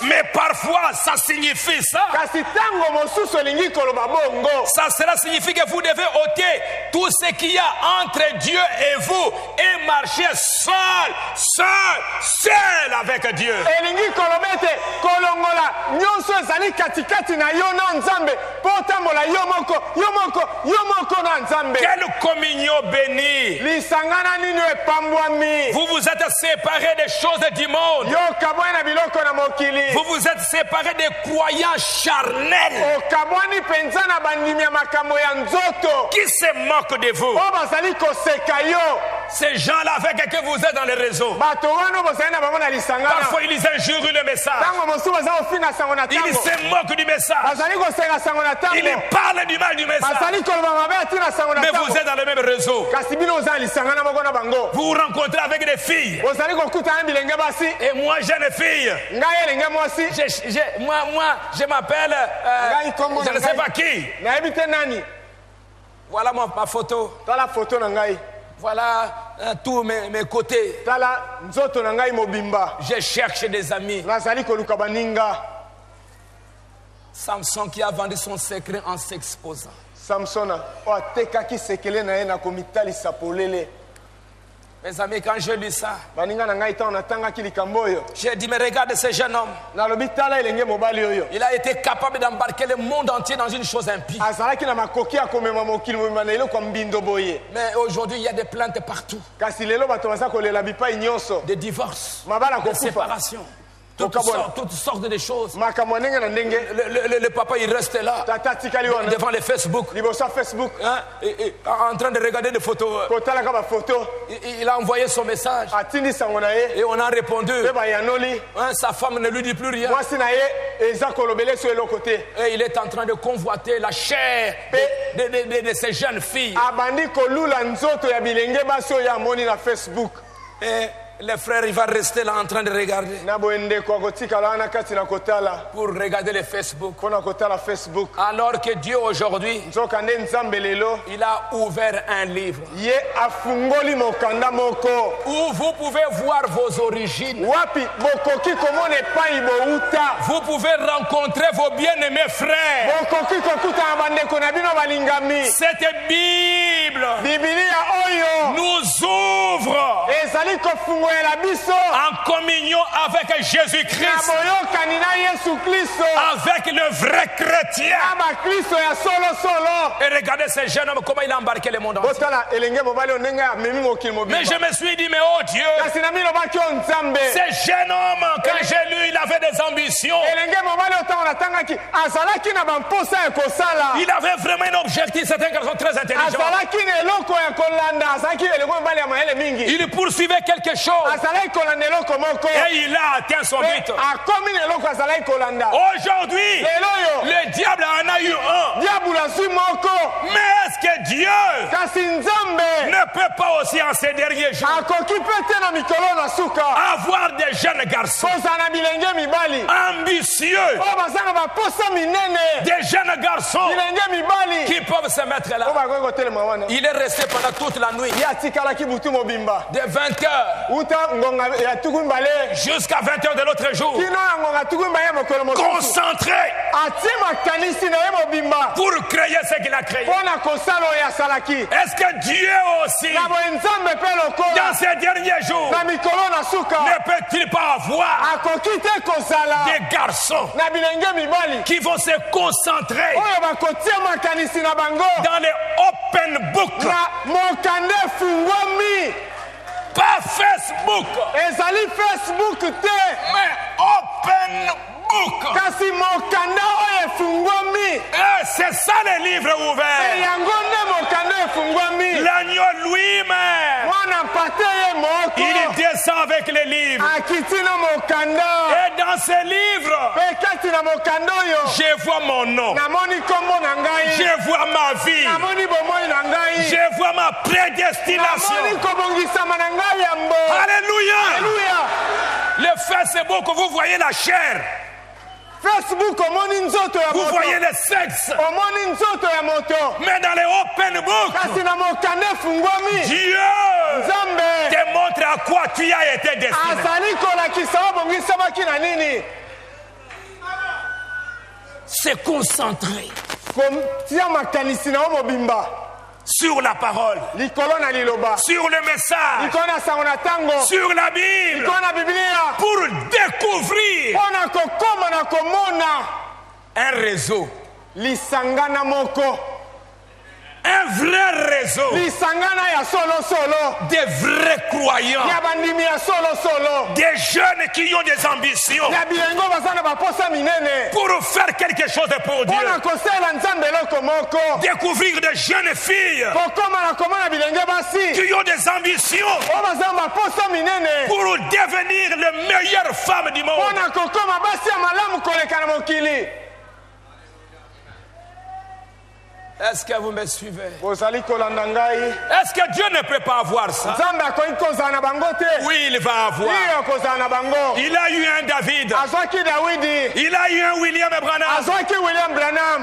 Mais parfois ça signifie ça. Cela signifie que vous devez ôter tout ce qu'il y a entre Dieu et vous et marcher seul avec Dieu. Quelle communion bénie. Vous vous êtes séparés des choses du monde. Vous vous êtes séparés des croyants charnels qui se moquent de vous. Ces gens-là avec qui vous êtes dans les réseaux, parfois ils injurient le message. Ils se moquent du message. Ils parlent du mal du message. Mais vous êtes dans le même réseau. Vous vous rencontrez avec des filles. Et moi j'ai une fille. Moi je m'appelle je ne sais pas qui. Voilà ma photo. Voilà tous mes côtés. Je cherche des amis. Samson qui a vendu son secret en s'exposant. Mes amis, quand je lis ça, j'ai dit, mais regarde ce jeune homme. Il a été capable d'embarquer le monde entier dans une chose impie. Mais aujourd'hui, il y a des plaintes partout. Des divorces, des séparations. Toutes sortes de choses. Le papa il reste là devant les Facebook, hein, en train de regarder des photos. Il a envoyé son message et on a répondu, hein, sa femme ne lui dit plus rien et il est en train de convoiter la chair de ces jeunes filles. Et le frère, il va rester là en train de regarder. Pour regarder le Facebook. Alors que Dieu aujourd'hui, il a ouvert un livre où vous pouvez voir vos origines. Vous pouvez rencontrer vos bien-aimés frères. Cette Bible nous ouvre en communion avec Jésus-Christ, avec le vrai chrétien. Et regardez ce jeune homme, comment il a embarqué le monde entier. Mais je me suis dit, mais oh Dieu, ce jeune homme que j'ai lu, il avait des ambitions. Il avait vraiment un objectif, c'est un garçon très intelligent. Il poursuivait quelque chose. Et il a atteint son but. Aujourd'hui, le diable en a eu un. Mais est-ce que Dieu ne peut pas aussi en ces derniers jours avoir des jeunes garçons ambitieux, des jeunes garçons qui peuvent se mettre là? Il est resté pendant toute la nuit, de 20h jusqu'à 20h de l'autre jour, concentré pour créer ce qu'il a créé. Est-ce que Dieu aussi, dans ces derniers jours, ne peut-il pas avoir des garçons qui vont se concentrer dans les open books, pas Facebook, mais open book. C'est ça le livre ouvert. L'agneau lui-même, il descend avec les livres. Et dans ces livres, je vois mon nom, je vois ma vie, je vois ma prédestination. Alléluia. Le Facebook, vous voyez la chair, vous voyez le sexe, mais dans les open books, Dieu te montre à quoi tu as été destiné. Se concentrer sur la parole, sur le message, sur la Bible, pour découvrir un réseau, un vrai réseau, des vrais croyants, des jeunes qui ont des ambitions pour faire quelque chose pour Dieu, découvrir des jeunes filles qui ont des ambitions pour devenir les meilleures femmes du monde. Est-ce que vous me suivez? Est-ce que Dieu ne peut pas avoir ça? Oui, il va avoir. Il a eu un David. Il a eu un William Branham.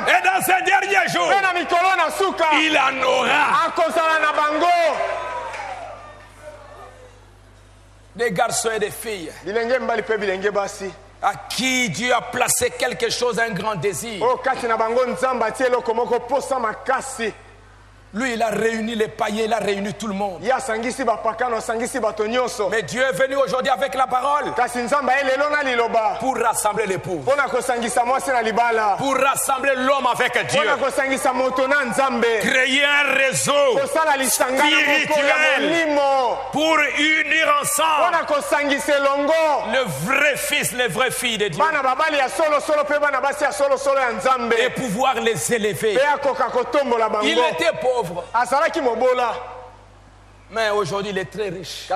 Et dans ces derniers jours, il en aura. Des garçons et des filles à qui Dieu a placé quelque chose, un grand désir. Lui, il a réuni les païens, il a réuni tout le monde. Mais Dieu est venu aujourd'hui avec la parole pour rassembler les pauvres, pour rassembler l'homme avec Dieu, créer un réseau spirituel pour unir ensemble le vrai fils, les vraies filles de Dieu et pouvoir les élever. Il était pauvre, mais aujourd'hui il est très riche.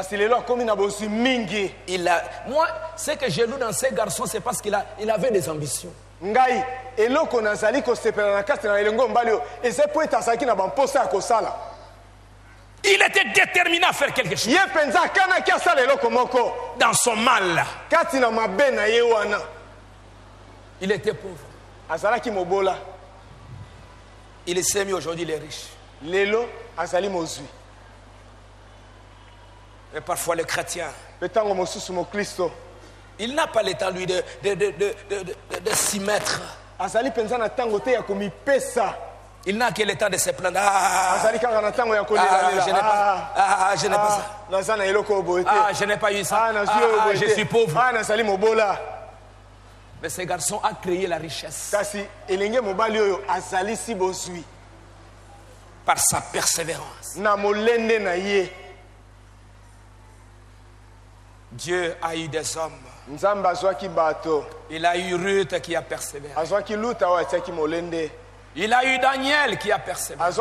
Moi, ce que j'ai lu dans ces garçons, c'est parce qu'il avait des ambitions. Il était déterminé à faire quelque chose. Dans son mal, il était pauvre. Il s'est mis aujourd'hui, il est riche. Mais parfois les chrétiens, il n'a pas le temps lui de s'y mettre. Il n'a que le temps de se plaindre. Je n'ai pas ça. Je n'ai pas eu ça. Je suis pauvre. Mais ce garçon a créé la richesse par sa persévérance. Dieu a eu des hommes Il a eu Ruth qui a persévéré. Il a eu Daniel qui a persévéré.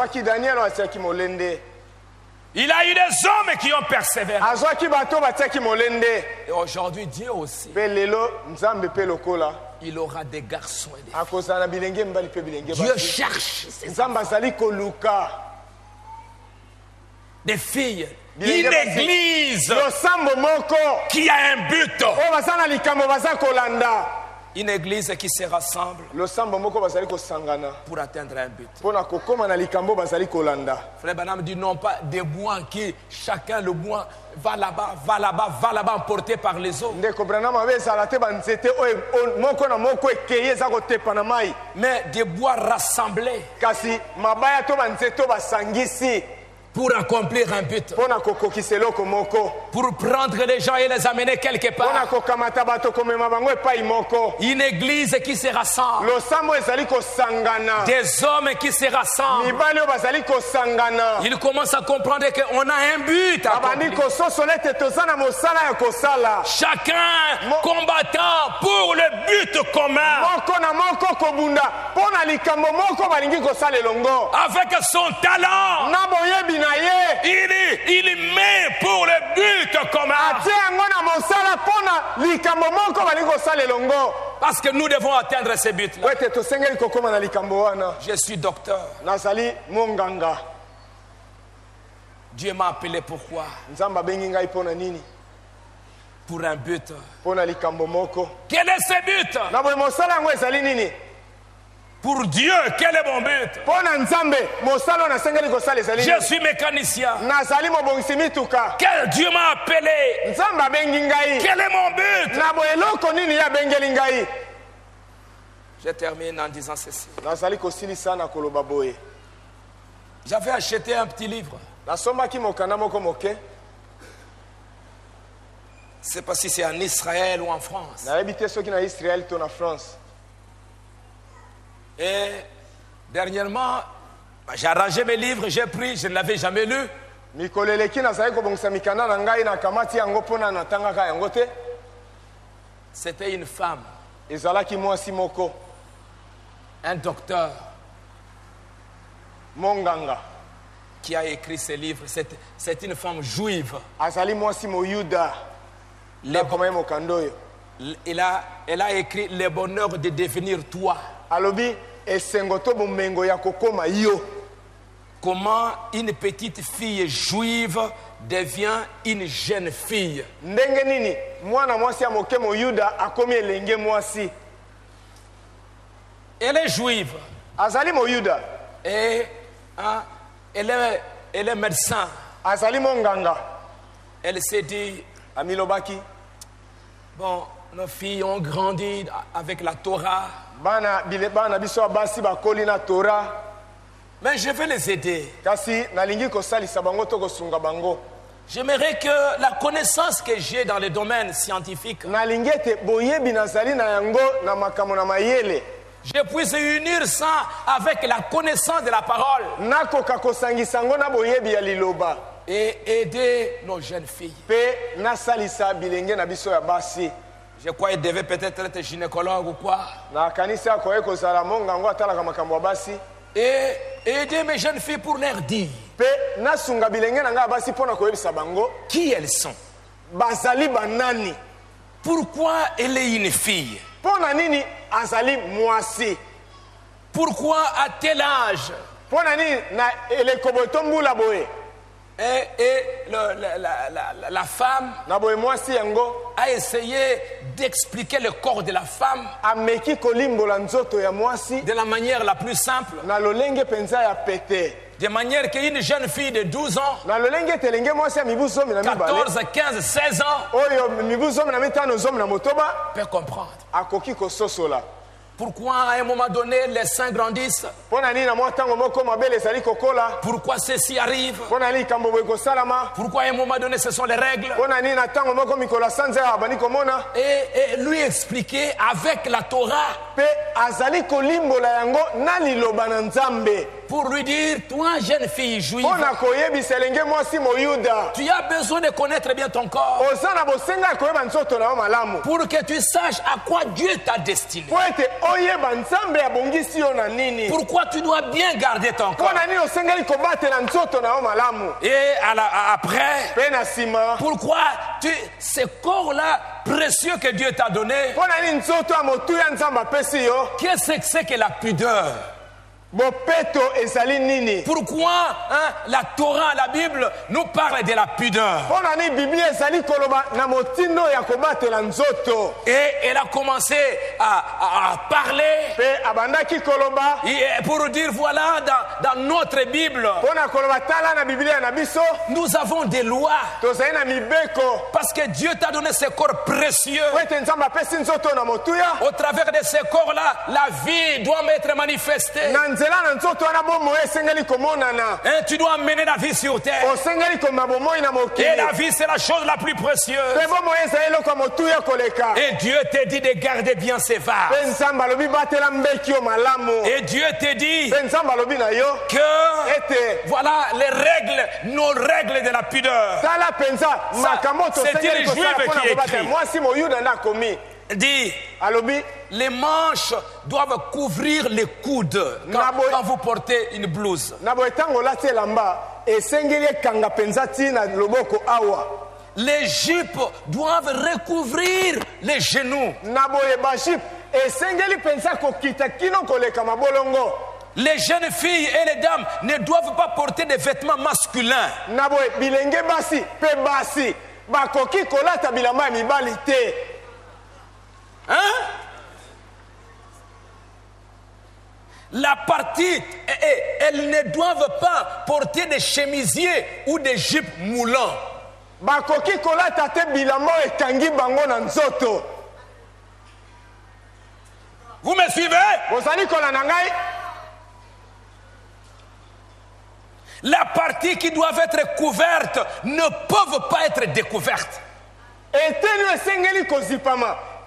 Il a eu des hommes qui ont persévéré. Et aujourd'hui, Dieu aussi. Il aura des garçons et des filles. Dieu cherche des filles. Une église qui a un but. Une église qui se rassemble pour atteindre un but. Frère Branham dit non pas des bois qui chacun le bois va là-bas, emporté par les eaux. Mais des bois rassemblés pour accomplir un but. Pour prendre les gens et les amener quelque part. Une église qui se rassemble. Des hommes qui se rassemblent. Ils commencent à comprendre qu'on a un but à accomplir. Chacun combattant pour le but commun. Avec son talent. Il met pour le but commun. Parce que nous devons atteindre ces buts-là. Je suis docteur. Dieu m'a appelé pourquoi? Pour un but. Quel est ce but? Pour Dieu, quel est mon but? Je suis mécanicien. Quel Dieu m'a appelé? Quel est mon but? Je termine en disant ceci. J'avais acheté un petit livre. Je ne sais pas si c'est en Israël ou en France. Et dernièrement, j'ai arrangé mes livres, j'ai pris, je ne l'avais jamais lu. C'était une femme, un docteur, qui a écrit ce livre. C'est une femme juive. Elle a écrit Le bonheur de devenir toi. Comment une petite fille juive devient une jeune fille. Elle est juive. Et elle est médecin. Elle s'est dit, bon, nos filles ont grandi avec la Torah. Mais je vais les aider. J'aimerais que la connaissance que j'ai dans le domaine scientifique, je puisse unir ça avec la connaissance de la parole et aider nos jeunes filles. Je crois qu'il devait peut-être être gynécologue ou quoi. Et aider mes jeunes filles pour leur dire qui elles sont. Pourquoi elle est une fille. Pourquoi à tel âge. Et la femme a essayé d'expliquer le corps de la femme de la manière la plus simple. De manière qu'une jeune fille de 12 ans, 14, 15, 16 ans peut comprendre. Pourquoi à un moment donné les seins grandissent? Pourquoi ceci arrive? Pourquoi à un moment donné ce sont les règles? Et lui expliquer avec la Torah pour lui dire, toi, jeune fille juive, tu as besoin de connaître bien ton corps pour que tu saches à quoi Dieu t'a destiné. Pourquoi tu dois bien garder ton corps. Et après, pourquoi ce corps-là précieux que Dieu t'a donné, qu'est-ce que c'est que la pudeur? Pourquoi la Torah, la Bible nous parle de la pudeur? Et elle a commencé à parler pour dire voilà, dans notre Bible, nous avons des lois parce que Dieu t'a donné ce corps précieux. Au travers de ce corps-là, la vie doit être manifestée. Tu dois amener la vie sur terre. Et la vie, c'est la chose la plus précieuse. Et Dieu te dit de garder bien ses vases. Et Dieu te dit que voilà les règles, nos règles de la pudeur. C'est les Juifs qui écrit. Dit, les manches doivent couvrir les coudes quand vous portez une blouse. Les jupes doivent recouvrir les genoux. Les jeunes filles et les dames ne doivent pas porter des vêtements masculins. La partie, elles ne doivent pas porter des chemisiers ou des jupes moulants. Vous me suivez? La partie qui doivent être couverte ne peuvent pas être découvertes.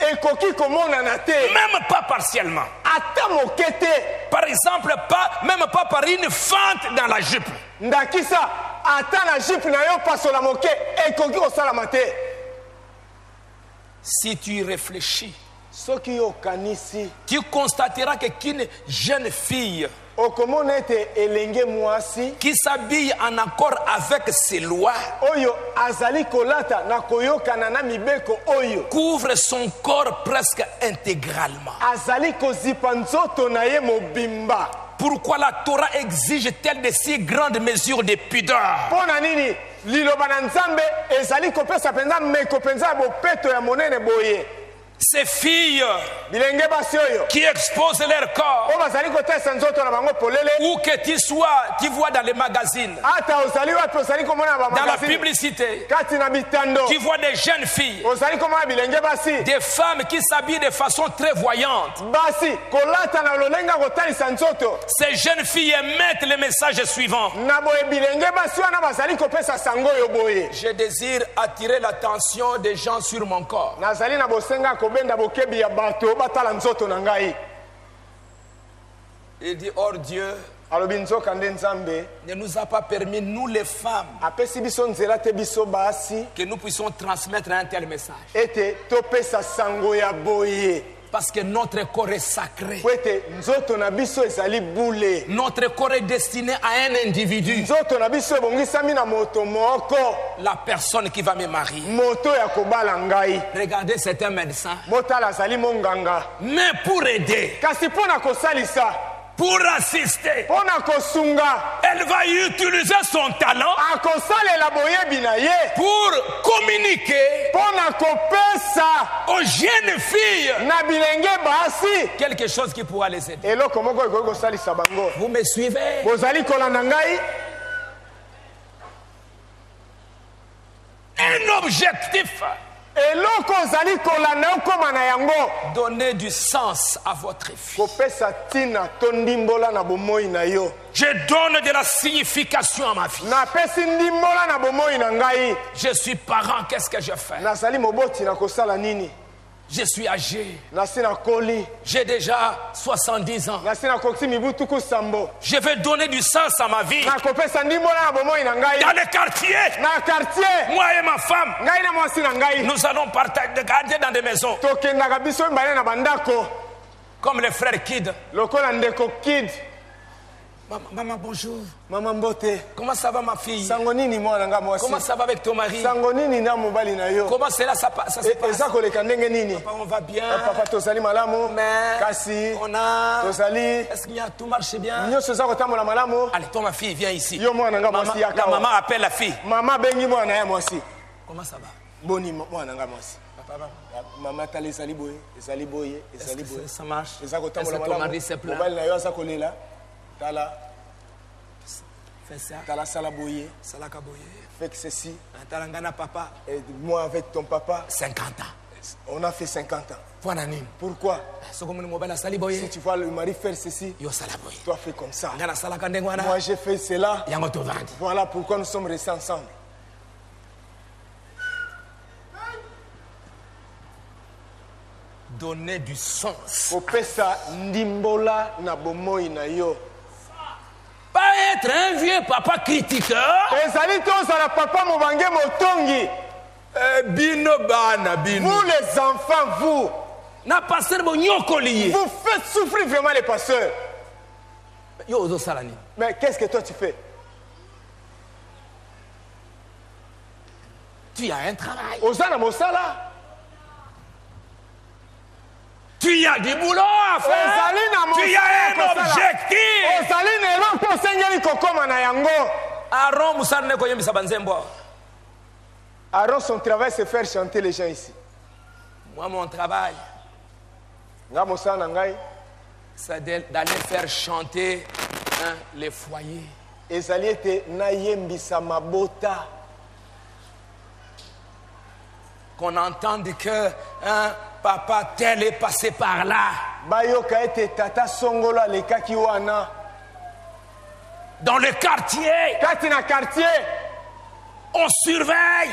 Même pas partiellement. Par exemple, même pas par une fente dans la jupe. Si tu y réfléchis, tu constateras qu'une jeune fille qui s'habille en accord avec ses lois couvre son corps presque intégralement. Pourquoi la Torah exige-t-elle de si grandes mesures de pudeur? Ces filles qui exposent leur corps, où que tu sois, tu vois dans les magazines, dans la publicité, tu vois des jeunes filles, des femmes qui s'habillent de façon très voyante. Ces jeunes filles émettent le message suivant: je désire attirer l'attention des gens sur mon corps. Il dit, or Dieu ne nous a pas permis, nous les femmes, que nous puissions transmettre un tel message. Parce que notre corps est sacré. Notre corps est destiné à un individu. La personne qui va me marier. Regardez, c'est un médecin. Mais pour aider, pour assister, elle va utiliser son talent pour communiquer aux jeunes filles quelque chose qui pourra les aider. Vous me suivez? Un objectif: donner du sens à votre vie. Je donne de la signification à ma vie. Je suis parent, qu'est-ce que je fais? Je suis âgé. J'ai déjà 70 ans. Je vais donner du sens à ma vie. Dans le quartier, moi et ma femme, nous allons garder dans des maisons. Comme les frères Kid. Maman, bonjour. Maman Mbote. Comment ça va ma fille? Comment ça va avec ton mari? Comment cela ça se passe? Papa, on va bien. Mais on a... Est-ce qu'il y a tout marche bien? Allez, toi ma fille, viens ici. La maman appelle la fille. Comment ça va? Maman, ça marche? Est-ce que ton mari se plaint? Fais ça. Fais ceci. Papa. Et moi avec ton papa. 50 ans. On a fait 50 ans. Pourquoi? Si tu vois le mari faire ceci, toi fais comme ça. Moi j'ai fait cela. Voilà pourquoi nous sommes restés ensemble. Donner du sens. Pas être un vieux papa critiqueur. Vous les enfants, vous faites souffrir vraiment les pasteurs. Mais qu'est-ce que toi tu fais? Tu as un travail. Tu as du boulot à faire. Tu as un objectif. Aaron, son travail, c'est faire chanter les gens ici. Moi, mon travail, c'est d'aller faire chanter les foyers. Qu'on entende que papa tel est passé par là. Dans le quartier, on surveille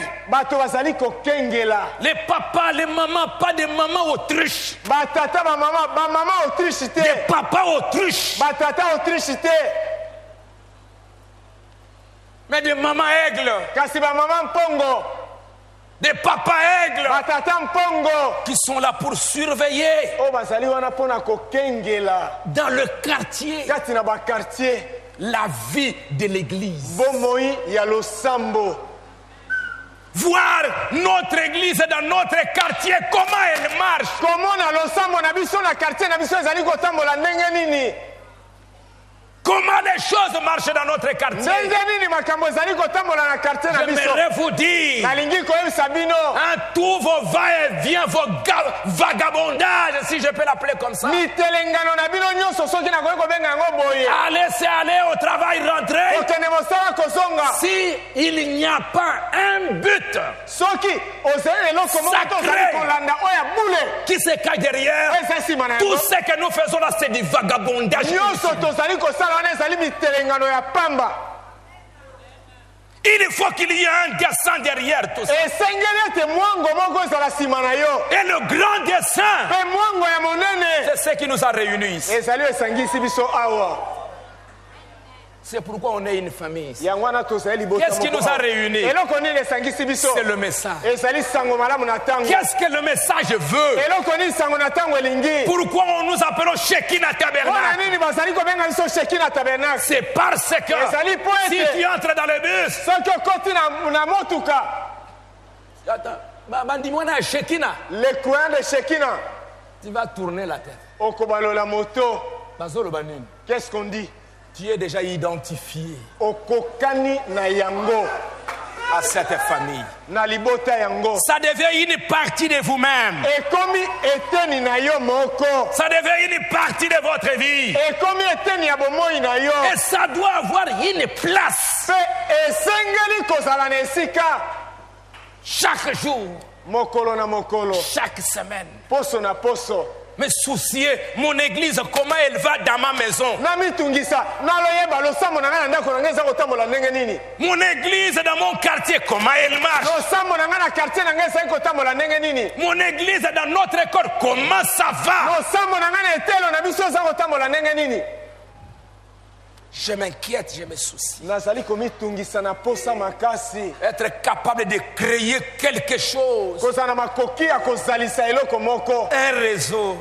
les papas, les mamans, pas des mamans autruches. Des papas autruches. Mais des mamans aigles. Des papas aigles qui sont là pour surveiller dans le quartier la vie de l'église. Voir notre église dans notre quartier, comment elle marche. Comment les choses marchent dans notre quartier. J'aimerais vous dire, tous vos va-et-vient, vos vagabondages, si je peux l'appeler comme ça. Allez, c'est aller au travail, rentrer. Si il n'y a pas un but sacré qui se cache derrière, tout ce que nous faisons là, c'est du vagabondage. Il faut qu'il y ait un dessein derrière tout ça. Et le grand dessein, c'est ce qui nous a réunis ici. C'est pourquoi on est une famille. Qu'est-ce qui nous a réunis? C'est le message. Qu'est-ce que le message veut? Pourquoi on nous appelle Shekinah Tabernacle? C'est parce que si tu entres dans le bus, dis-moi Shekinah. Le coin de Shekinah. Tu vas tourner la tête. Qu'est-ce qu'on dit? Tu es déjà identifié à cette famille. Ça devient une partie de vous-même. Ça devient une partie de votre vie. Et ça doit avoir une place. Chaque jour, chaque semaine, me soucier, mon église, comment elle va dans ma maison. Mon église dans mon quartier, comment elle marche. Mon église dans notre école, comment ça va. Je m'inquiète, je me soucie. Être capable de créer quelque chose. Un réseau.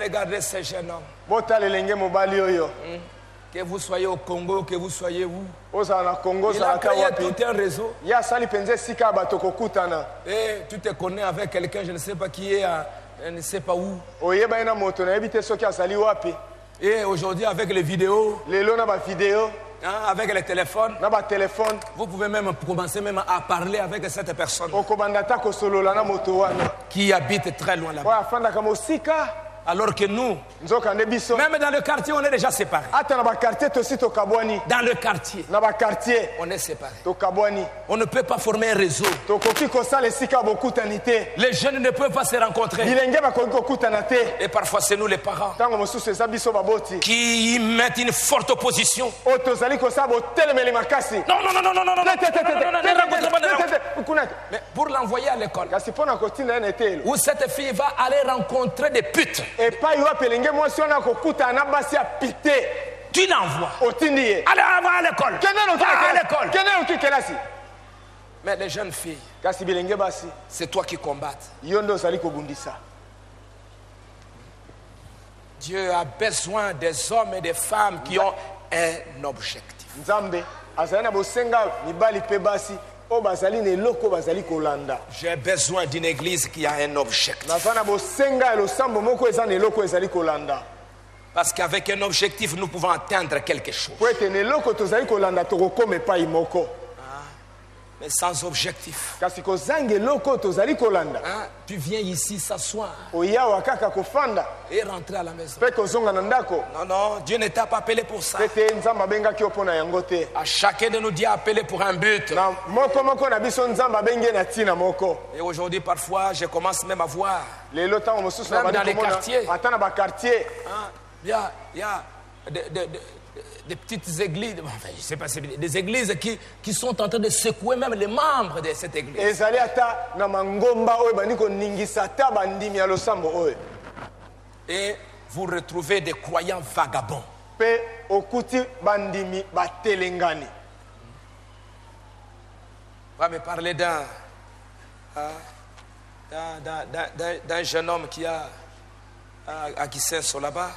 Regardez ces jeunes hommes. Que vous soyez au Congo, que vous soyez où. Il a créé tout un réseau. Et tu te connais avec quelqu'un, je ne sais pas qui est, je ne sais pas où. Et aujourd'hui, avec les vidéos, avec les téléphones, vous pouvez même commencer même à parler avec cette personne qui habite très loin là-bas. Alors que nous, même dans le quartier, on est déjà séparés. Dans le quartier, on est séparés. On ne peut pas former un réseau. Les jeunes ne peuvent pas se rencontrer. Et parfois, c'est nous les parents qui mettent une forte opposition. Non, non, non, non, non, non, non, mais pour l'envoyer à l'école, où cette fille va aller rencontrer des putes. Tu l'envoies. Allez, à l'école. Mais les jeunes filles, c'est toi qui combattes. Dieu a besoin des hommes et des femmes qui ont un objectif. J'ai besoin d'une église qui a un objectif. Parce qu'avec un objectif, nous pouvons atteindre quelque chose. Mais sans objectif. Tu viens ici s'asseoir et rentrer à la maison. Non, non, Dieu ne t'a pas appelé pour ça. À chacun de nous, Dieu a appelé pour un but. Et aujourd'hui, parfois, je commence même à voir, même dans les quartiers, il y a des petites églises, enfin, je sais pas, des églises qui sont en train de secouer même les membres de cette église. Et vous retrouvez des croyants vagabonds. On va me parler d'un jeune homme qui a à Kisenso là-bas,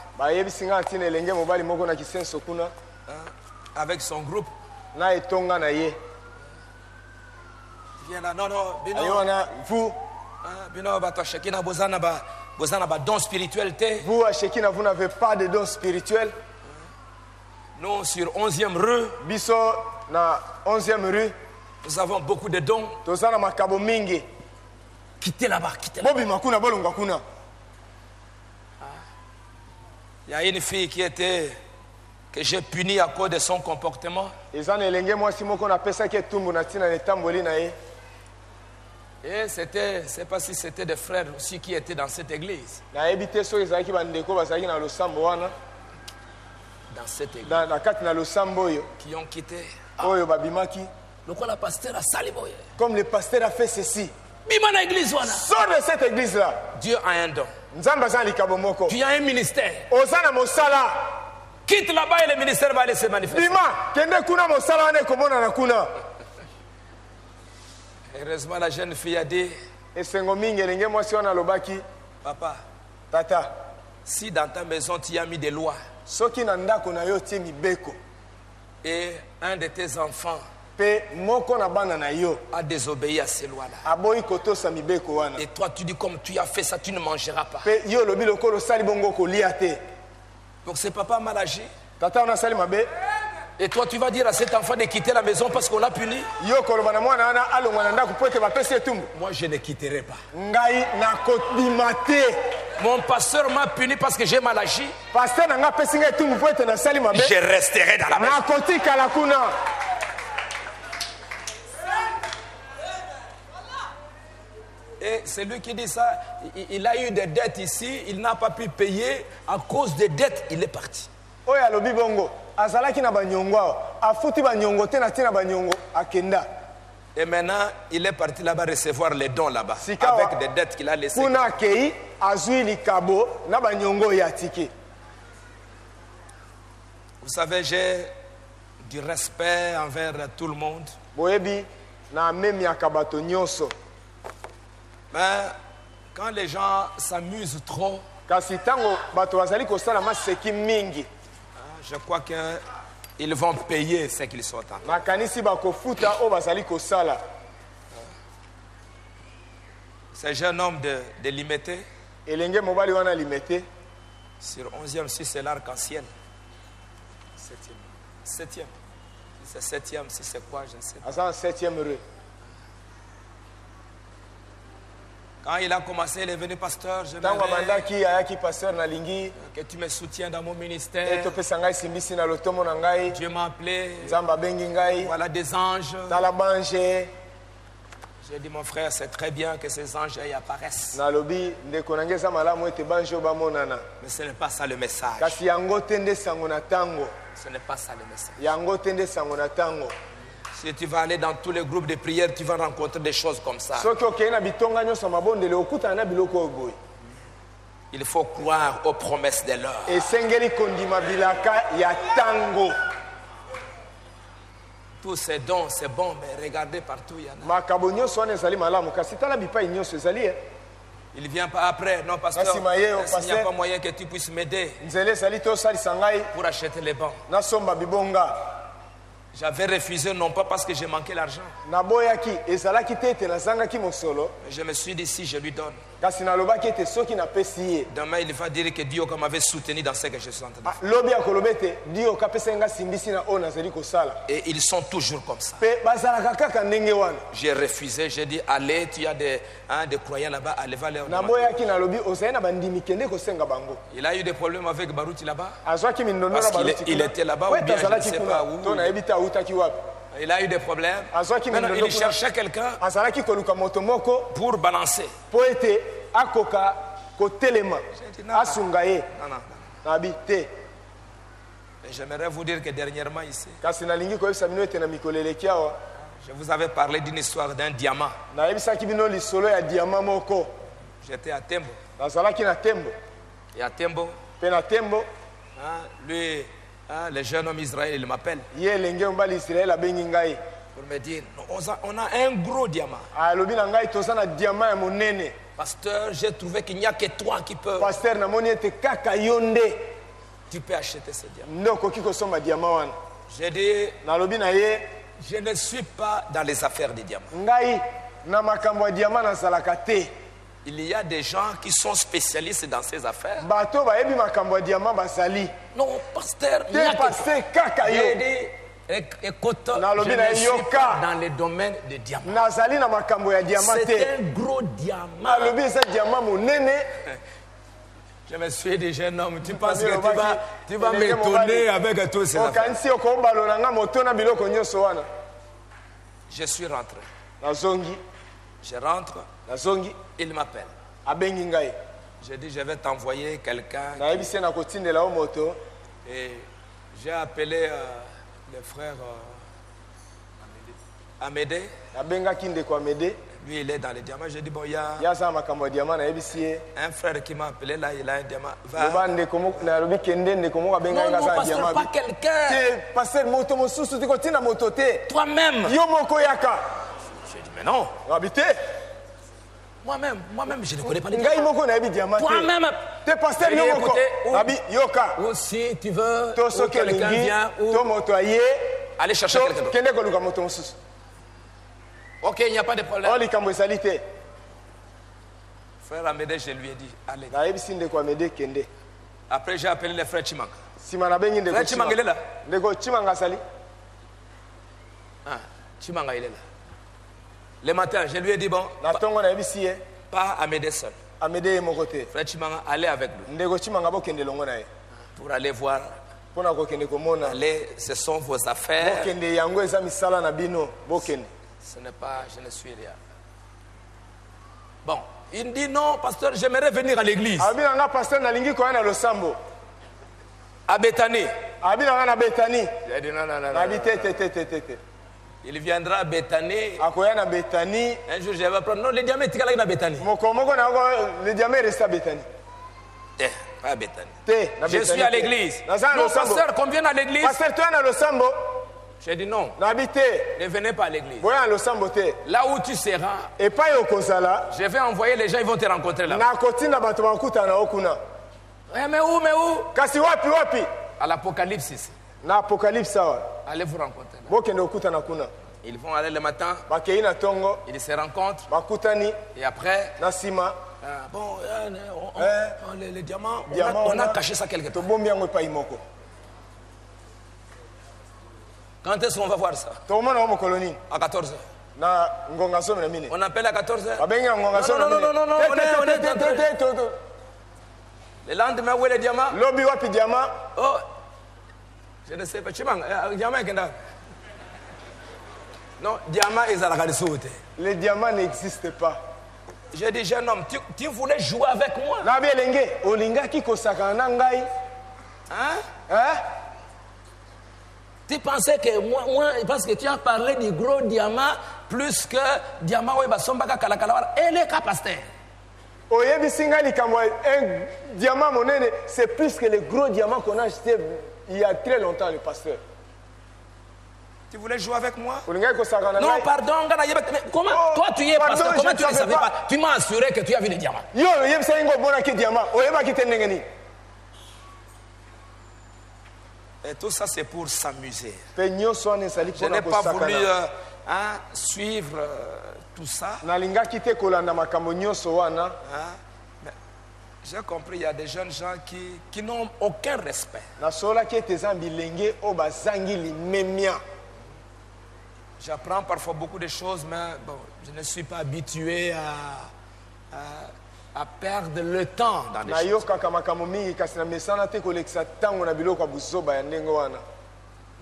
avec son groupe. Il vient là, non, non, vous, don spirituel. Vous, à Shekina, vous n'avez pas de don spirituel. Nous, sur 11e rue, nous avons beaucoup de dons. Quittez là-bas, quittez là-bas. Il y a une fille que j'ai punie à cause de son comportement. Et c'était, je ne sais pas si c'était des frères aussi qui étaient dans cette église. Dans cette église. Qui ont quitté. Comme le pasteur a fait ceci. Sors de cette église-là. Dieu a un don. Tu as un ministère. Quitte là-bas et le ministère va aller se manifester. Heureusement, la jeune fille a dit, papa, tata, si dans ta maison tu as mis des lois et un de tes enfants a désobéi à ces lois-là, et toi tu dis comme tu as fait ça, tu ne mangeras pas. Donc c'est papa mal agi. Et toi tu vas dire à cet enfant de quitter la maison parce qu'on l'a puni. Moi je ne quitterai pas. Mon pasteur m'a puni parce que j'ai mal agi. Je resterai dans la maison. Et c'est lui qui dit ça. Il a eu des dettes ici, il n'a pas pu payer. À cause des dettes, il est parti. Oya lobi bongo. Azalaki na banyongo. Afuti banyongo te na tina banyongo akenda. Et maintenant, il est parti là-bas recevoir les dons là-bas. Avec des dettes qu'il a laissées. Kuna kei azui likabo na banyongo ya tiki. Vous savez, j'ai du respect envers tout le monde. Boyebi na memi akabato nyonso. Mais quand les gens s'amusent trop, kasi tango bato bazali kosala maseki mingi, je crois qu'ils vont payer ce qu'ils sont en train. Makanisi bakofuta o bazali kosala. Ce jeune homme de Limete, elenge mobali wana Limete, sur 11e, si c'est l'arc-en-ciel. 7e. Si c'est 7e, si c'est quoi, je ne sais pas. À 7e rue. Quand il a commencé, il est venu pasteur. Je que tu me soutiens dans mon ministère. Dieu m'a appelé. Voilà des anges. J'ai dit, mon frère, c'est très bien que ces anges y apparaissent. Mais ce n'est pas ça le message. Ce n'est pas ça le message. Si tu vas aller dans tous les groupes de prière, tu vas rencontrer des choses comme ça. Il faut croire aux promesses de l'heure. Tous ces dons, c'est bon, mais regardez partout, il y en a. Il ne vient pas après, non, pasteur. Il n'y a pas moyen que tu puisses m'aider pour acheter les bancs. J'avais refusé, non pas parce que j'ai manqué l'argent. Je me suis dit, si je lui donne, demain il va dire que Dieu m'avait soutenu dans ce que je suis en train de faire. Et ils sont toujours comme ça. J'ai refusé, j'ai dit, allez, tu as des croyants là-bas, allez, va les. Il a eu des problèmes avec Barouti là-bas. Parce qu'il était là-bas ou bien je ne sais pas où. Il a eu des problèmes. Maintenant, il cherchait quelqu'un pour balancer. J'aimerais vous dire que dernièrement ici, je vous avais parlé d'une histoire d'un diamant. J'étais à Tembo. Et à Tembo, lui, le jeune homme Israël, il m'appelle pour me dire, on a un gros diamant. Pasteur, j'ai trouvé qu'il n'y a que toi qui peux. Tu peux acheter ce diamant. J'ai dit, je ne suis pas dans les affaires des diamants. Il y a des gens qui sont spécialistes dans ces affaires. Non, pasteur, il n'y a que toi. J'ai dit, écoute, je ne suis pas dans le domaine des diamants. C'est un gros diamant. Je me suis dit, jeune homme, tu penses que tu vas m'étonner avec tous ces affaires. Je suis rentré. Je rentre. Il m'appelle. J'ai dit, je vais t'envoyer quelqu'un. Et j'ai appelé le frère Amédée. Lui, il est dans les diamants. J'ai dit, bon, il y a un frère qui m'a appelé là, il a un diamant. Va. Non, pasteur, pas quelqu'un. Toi-même. J'ai dit, mais non. Moi-même, je ne connais pas les diamants. Toi-même. Ou si tu veux, ou quelqu'un vient, ou aller chercher quelqu'un d'autre. Ok, il n'y a pas de problème. Frère Amédée, je lui ai dit, allez. Après, j'ai appelé le frère Chimanga. Frère Chimanga, il est là. Chimanga, il est là. Le matin, je lui ai dit, bon, pas Amédée seul. Frère Chimanga, allez avec lui. Pour aller voir. Allez, ce sont vos affaires. Ce n'est pas, je ne suis rien. Bon, Il dit non, pasteur, j'aimerais venir à l'église. À Béthanie. J'ai dit non. Il viendra à Béthanie. Un jour, je vais prendre. Non, le diamant est à Béthanie. Le diamant reste à Béthanie. Pas à Béthanie. Je suis à l'église. Non, pasteur, qu'on vienne à l'église. Pasteur, tu es à Losambo. J'ai dit non. Ne venez pas à l'église. Là où tu seras, je vais envoyer les gens, ils vont te rencontrer là. Mais où? À l'Apocalypse ici. Allez vous rencontrer là. Ils vont aller le matin. Ils se rencontrent. Et après, les diamants, on a caché ça quelque part. Quand est-ce qu'on va voir ça? À 14h. On appelle à 14h. Non. Le lendemain, où est le diamant? Oh, je ne sais pas. Diamant est là. Non, diamant est à la sauter. Le diamant n'existe pas. J'ai dit, jeune homme, tu voulais jouer avec moi? Hein? Tu pensais que moi, parce que tu as parlé du gros diamant, plus que diamant, et les capacitaires. Un diamant monnaie, c'est plus que le gros diamant qu'on a acheté il y a très longtemps, le pasteur. Tu voulais jouer avec moi? Non, pardon. Comment? Toi, tu y es pasteur. Comment tu ne savais pas? Tu m'as assuré que tu as vu les diamants. Et tout ça, c'est pour s'amuser. Je n'ai pas voulu suivre tout ça. J'ai compris, il y a des jeunes gens qui n'ont aucun respect. J'apprends parfois beaucoup de choses, mais bon, je ne suis pas habitué à perdre le temps dans les choses.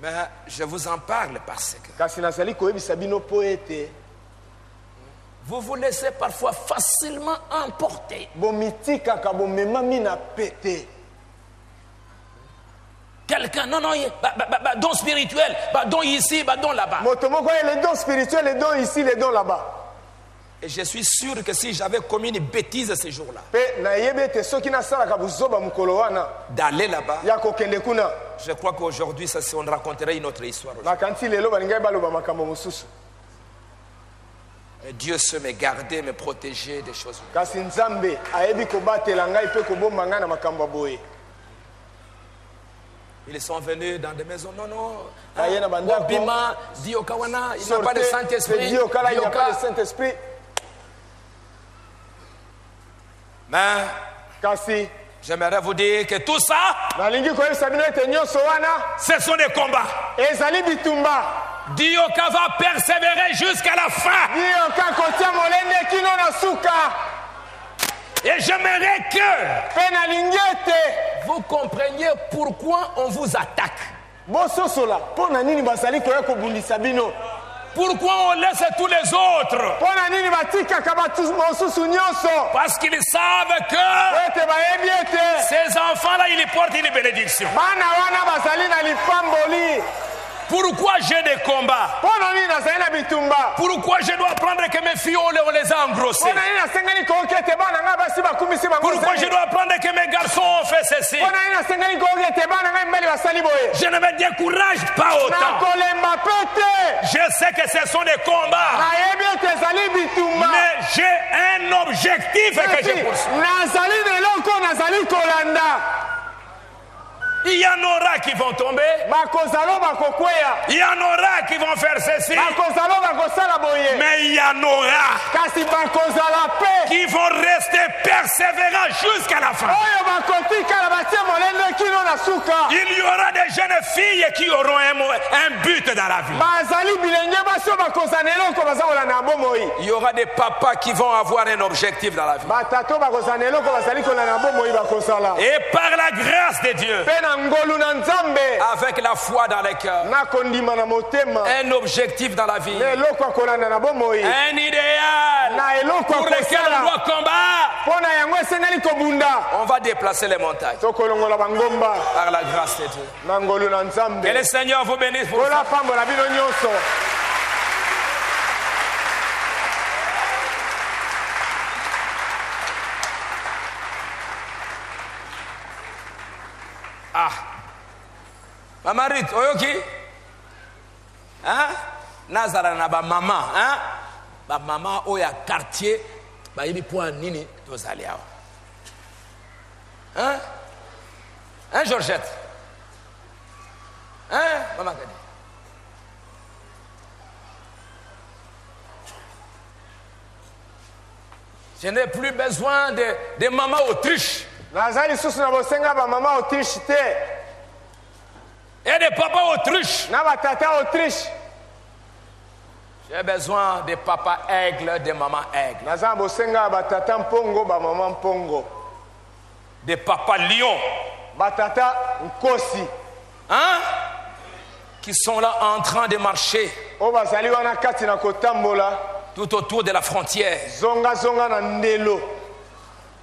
Mais je vous en parle parce que vous vous laissez parfois facilement emporter. Quelqu'un, non, don spirituel, don ici, don là-bas. Les dons spirituels, les dons ici, les dons là-bas. Et je suis sûr que si j'avais commis une bêtise ce jour-là, d'aller là-bas, je crois qu'aujourd'hui, on raconterait une autre histoire. Et Dieu se me garder, me protéger des choses. Ils sont venus dans des maisons. Non. Wabima, Diokawana, il n'y a pas de Saint-Esprit. Dioka, il n'y a pas de Saint-Esprit. Mais j'aimerais vous dire que tout ça, ce sont des combats. Dioka va persévérer jusqu'à la fin. Et j'aimerais que vous compreniez pourquoi on vous attaque. Pourquoi on laisse tous les autres? Parce qu'ils savent que ces enfants-là, ils portent une bénédiction. Pourquoi j'ai des combats? Pourquoi je dois apprendre que mes filles, on les a engrossées? Pourquoi je dois apprendre que mes garçons ont fait ceci? Je ne me décourage pas autant. Je sais que ce sont des combats. Mais j'ai un objectif que je poursuis. Il y en aura qui vont tomber. Il y en aura qui vont faire ceci. Mais il y en aura qui vont rester persévérants jusqu'à la fin. Il y aura des jeunes filles qui auront un but dans la vie. Il y aura des papas qui vont avoir un objectif dans la vie. Et par la grâce de Dieu, avec la foi dans les cœurs, un objectif dans la vie, un idéal pour lequel on doit combattre, on va déplacer les montagnes par la grâce de Dieu. Que le Seigneur vous bénisse pour ça. Ah, Maman Rit, oyoki? Hein? Nazara na ba maman, hein? Ba maman oya quartier, ba yibi point nini tozali awa. Hein? Hein, Georgette? Hein, maman Kadi? Je n'ai plus besoin de maman Autriche. Et de papa Autriche. J'ai besoin de papa aigle, de maman aigle. De papa lion. Hein? Qui sont là en train de marcher tout autour de la frontière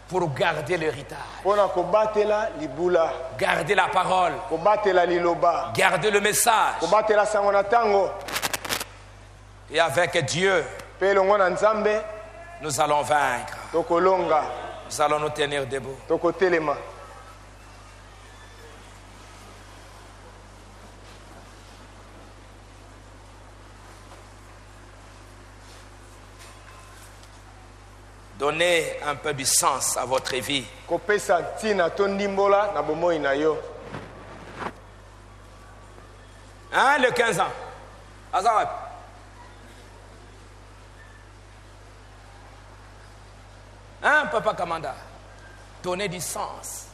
pour garder l'héritage, garder la parole, garder le message. Et avec Dieu, nous allons vaincre. Nous allons nous tenir debout. Donnez un peu du sens à votre vie. Hein, le 15 ans. Azarab. Hein, Papa Kamanda. Donnez du sens.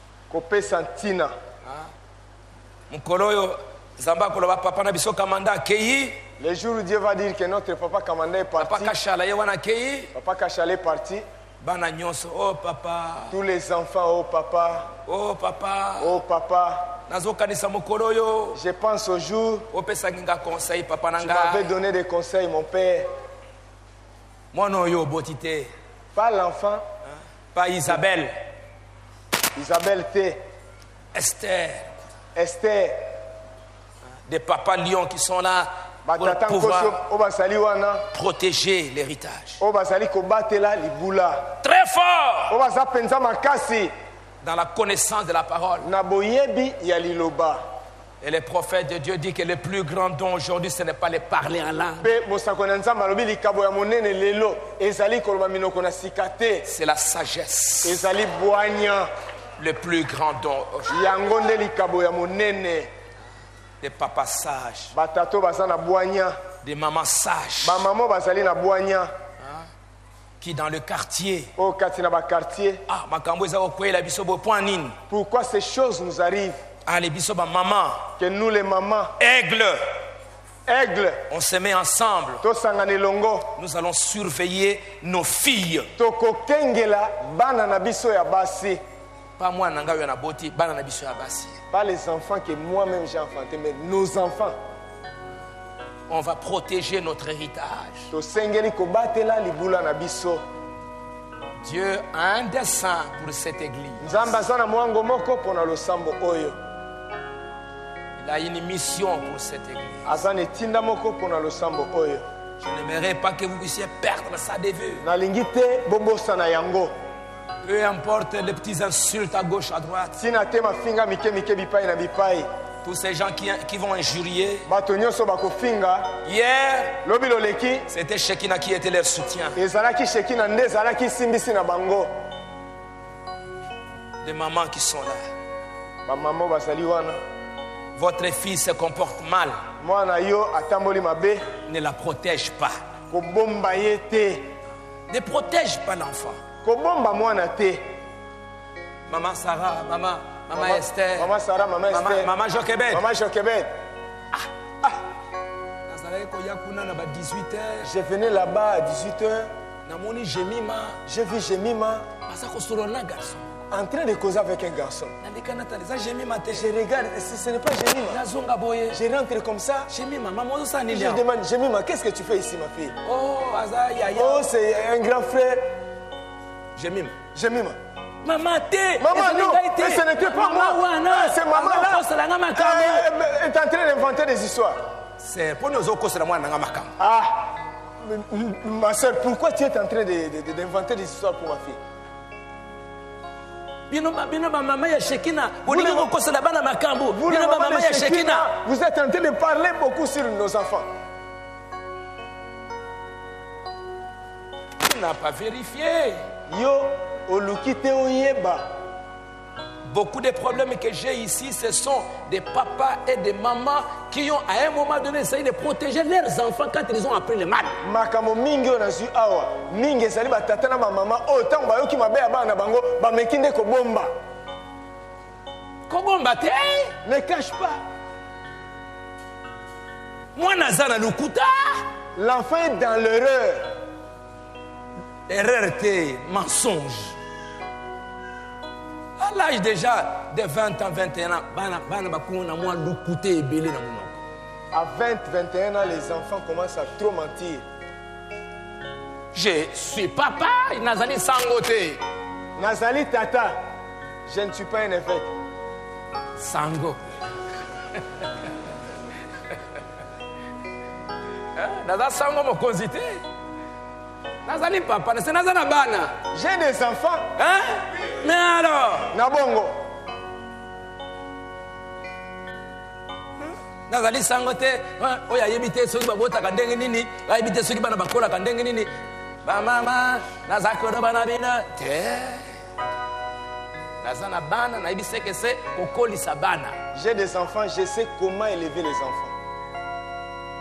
Mukoloyo Zamba Koloba Papa Nabiso Kamanda Keyi. Le jour où Dieu va dire que notre papa Kamanda est parti. Papa Kachala Yewana Keyi. Papa Kachala est parti. Bana Nyonso, oh papa. Tous les enfants, oh papa. Oh papa. Oh papa. Nazokanisa Mukoloyo. Je pense au jour où conseil, papa tu m'avais donné des conseils, mon père. Moi non yo botité. Pas l'enfant. Pas Isabelle. Isabelle T. Esther. Esther. Des papas lions qui sont là pour pouvoir protéger l'héritage. Très fort. Dans la connaissance de la parole. Et le prophète de Dieu dit que le plus grand don aujourd'hui, ce n'est pas le parler en langue. C'est la sagesse. Le plus grand don aujourd'hui. Des papas sages. Des mamans sages. Qui dans le quartier. Pourquoi ces choses nous arrivent? Que nous les mamans. Aigle. On se met ensemble. Nous allons surveiller nos filles. Pas moi, pas les enfants que moi-même j'ai enfantés, mais nos enfants. On va protéger notre héritage. Dieu a un dessein pour cette église. Il a une mission pour cette église. Je n'aimerais pas que vous puissiez perdre ça de vue. Peu importe les petites insultes à gauche, à droite. Tous ces gens qui vont injurier. Hier, c'était Shekina qui était leur soutien. Des mamans qui sont là. Votre fille se comporte mal. Ne la protège pas. Ne protège pas l'enfant. Maman Sarah, maman Maman Esther. Maman Sarah, maman Esther. Maman Joquebed. Maman Joquebed. Je venais là-bas à 18h. J'ai vu Jemima en train de causer avec un garçon. Je regarde, ce n'est pas Jemima. Je rentre comme ça. Je demande, Jemima, qu'est-ce que tu fais ici, ma fille? Oh, c'est un grand frère. Jemima. Maman, non, ce n'était pas moi. C'est maman là. Elle est en train d'inventer des histoires. C'est pour nous autres, c'est moi. Ah, ma soeur, pourquoi tu es en train d'inventer des histoires pour ma fille? Vous êtes en train de parler beaucoup sur nos enfants. Tu n'as pas vérifié. Yo, olukite oyeba. Beaucoup de problèmes que j'ai ici, ce sont des papas et des mamans qui ont à un moment donné essayé de protéger leurs enfants quand ils ont appris le mal. Makamo mingi onazu awa, mingi ezali batata na mama autant bayoki mabe ya bana bango ba mekinde ko bomba. Ko bomba te? Ne cache pas. Moi nazana lukuta. L'enfant est dans l'erreur. Erreur te mensonge. À l'âge déjà de 20 ans, 21 ans, à 20, 21 ans, les enfants commencent à trop mentir. Je suis papa, Nazali Sangote. Nazali Tata, je ne suis pas un évêque. Sango. Nazali Sango m'a consulté. Nazali papa, c'est Nazali Bana. J'ai des enfants. Hein? Mais alors? Nabongo. Nazali Sangote, oya yebite soki babota kandenge nini, yebite soki bana bakola kandenge nini. Ba mama, nazakoro bana bina. Nazana bana, na yebise que c'est kokolisa bana. J'ai des enfants, je sais comment élever les enfants.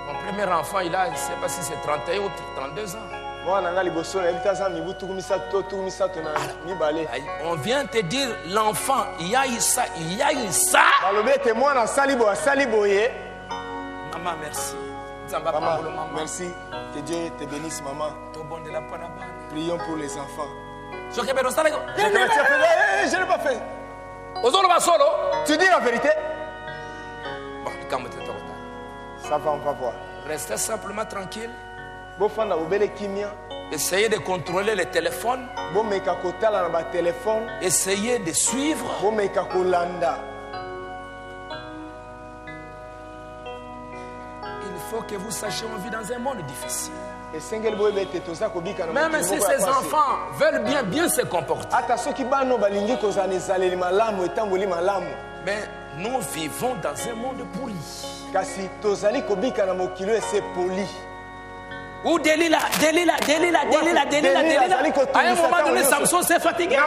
Mon premier enfant, il a, je ne sais pas si c'est 31 ou 32 ans. On vient te dire l'enfant, il y a eu ça, il y a eu ça. Maman, merci. Maman, merci. Que Dieu te bénisse, maman. Prions pour les enfants. Je n'ai pas fait. Tu dis la vérité? Ça va, on va voir. Restez simplement tranquille. Essayez de contrôler le téléphone. Essayez de suivre. Il faut que vous sachiez qu'on vit dans un monde difficile. Même si ces enfants veulent bien se comporter. Mais nous vivons dans un monde pourri. Ou Delilah. À un moment donné, Samson s'est fatigué.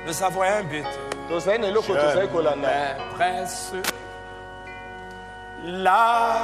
Nous avons un but. Presse la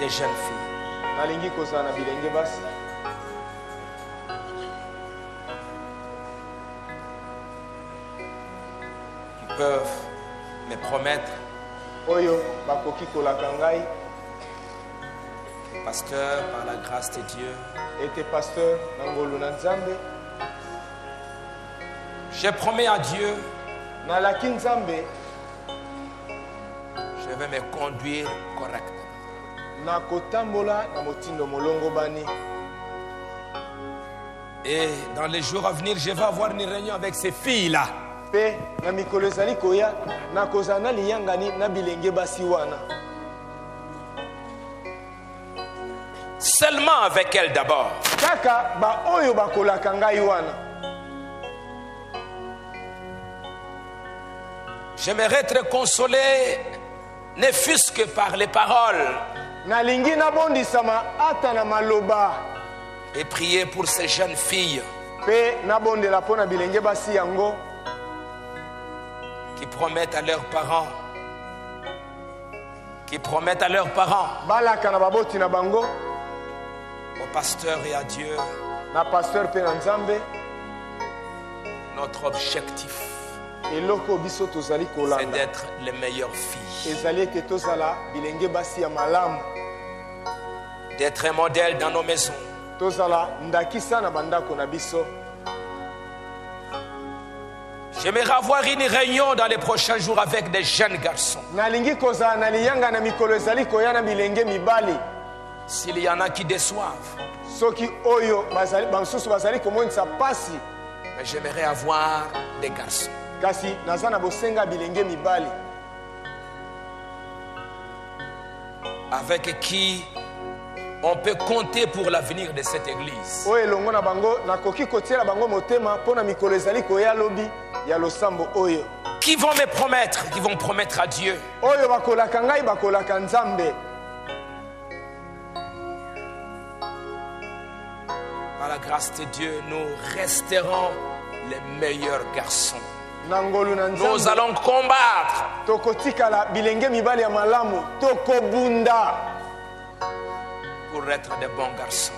des jeunes filles qui peuvent me promettre, pasteur, par la grâce de Dieu, j'ai promis à Dieu, je vais me conduire correctement. Et dans les jours à venir, je vais avoir une réunion avec ces filles-là. Seulement avec elles d'abord. J'aimerais être consolé, ne fût-ce que par les paroles. Et prier pour ces jeunes filles qui promettent à leurs parents, au pasteur et à Dieu, notre objectif, c'est d'être les meilleures filles, d'être un modèle dans nos maisons. J'aimerais avoir une réunion dans les prochains jours avec des jeunes garçons. S'il y en a qui déçoivent, mais j'aimerais avoir des garçons avec qui on peut compter pour l'avenir de cette église. Qui vont me promettre, qui vont promettre à Dieu. Par la grâce de Dieu, nous resterons les meilleurs garçons. Nous allons combattre pour être des bons garçons,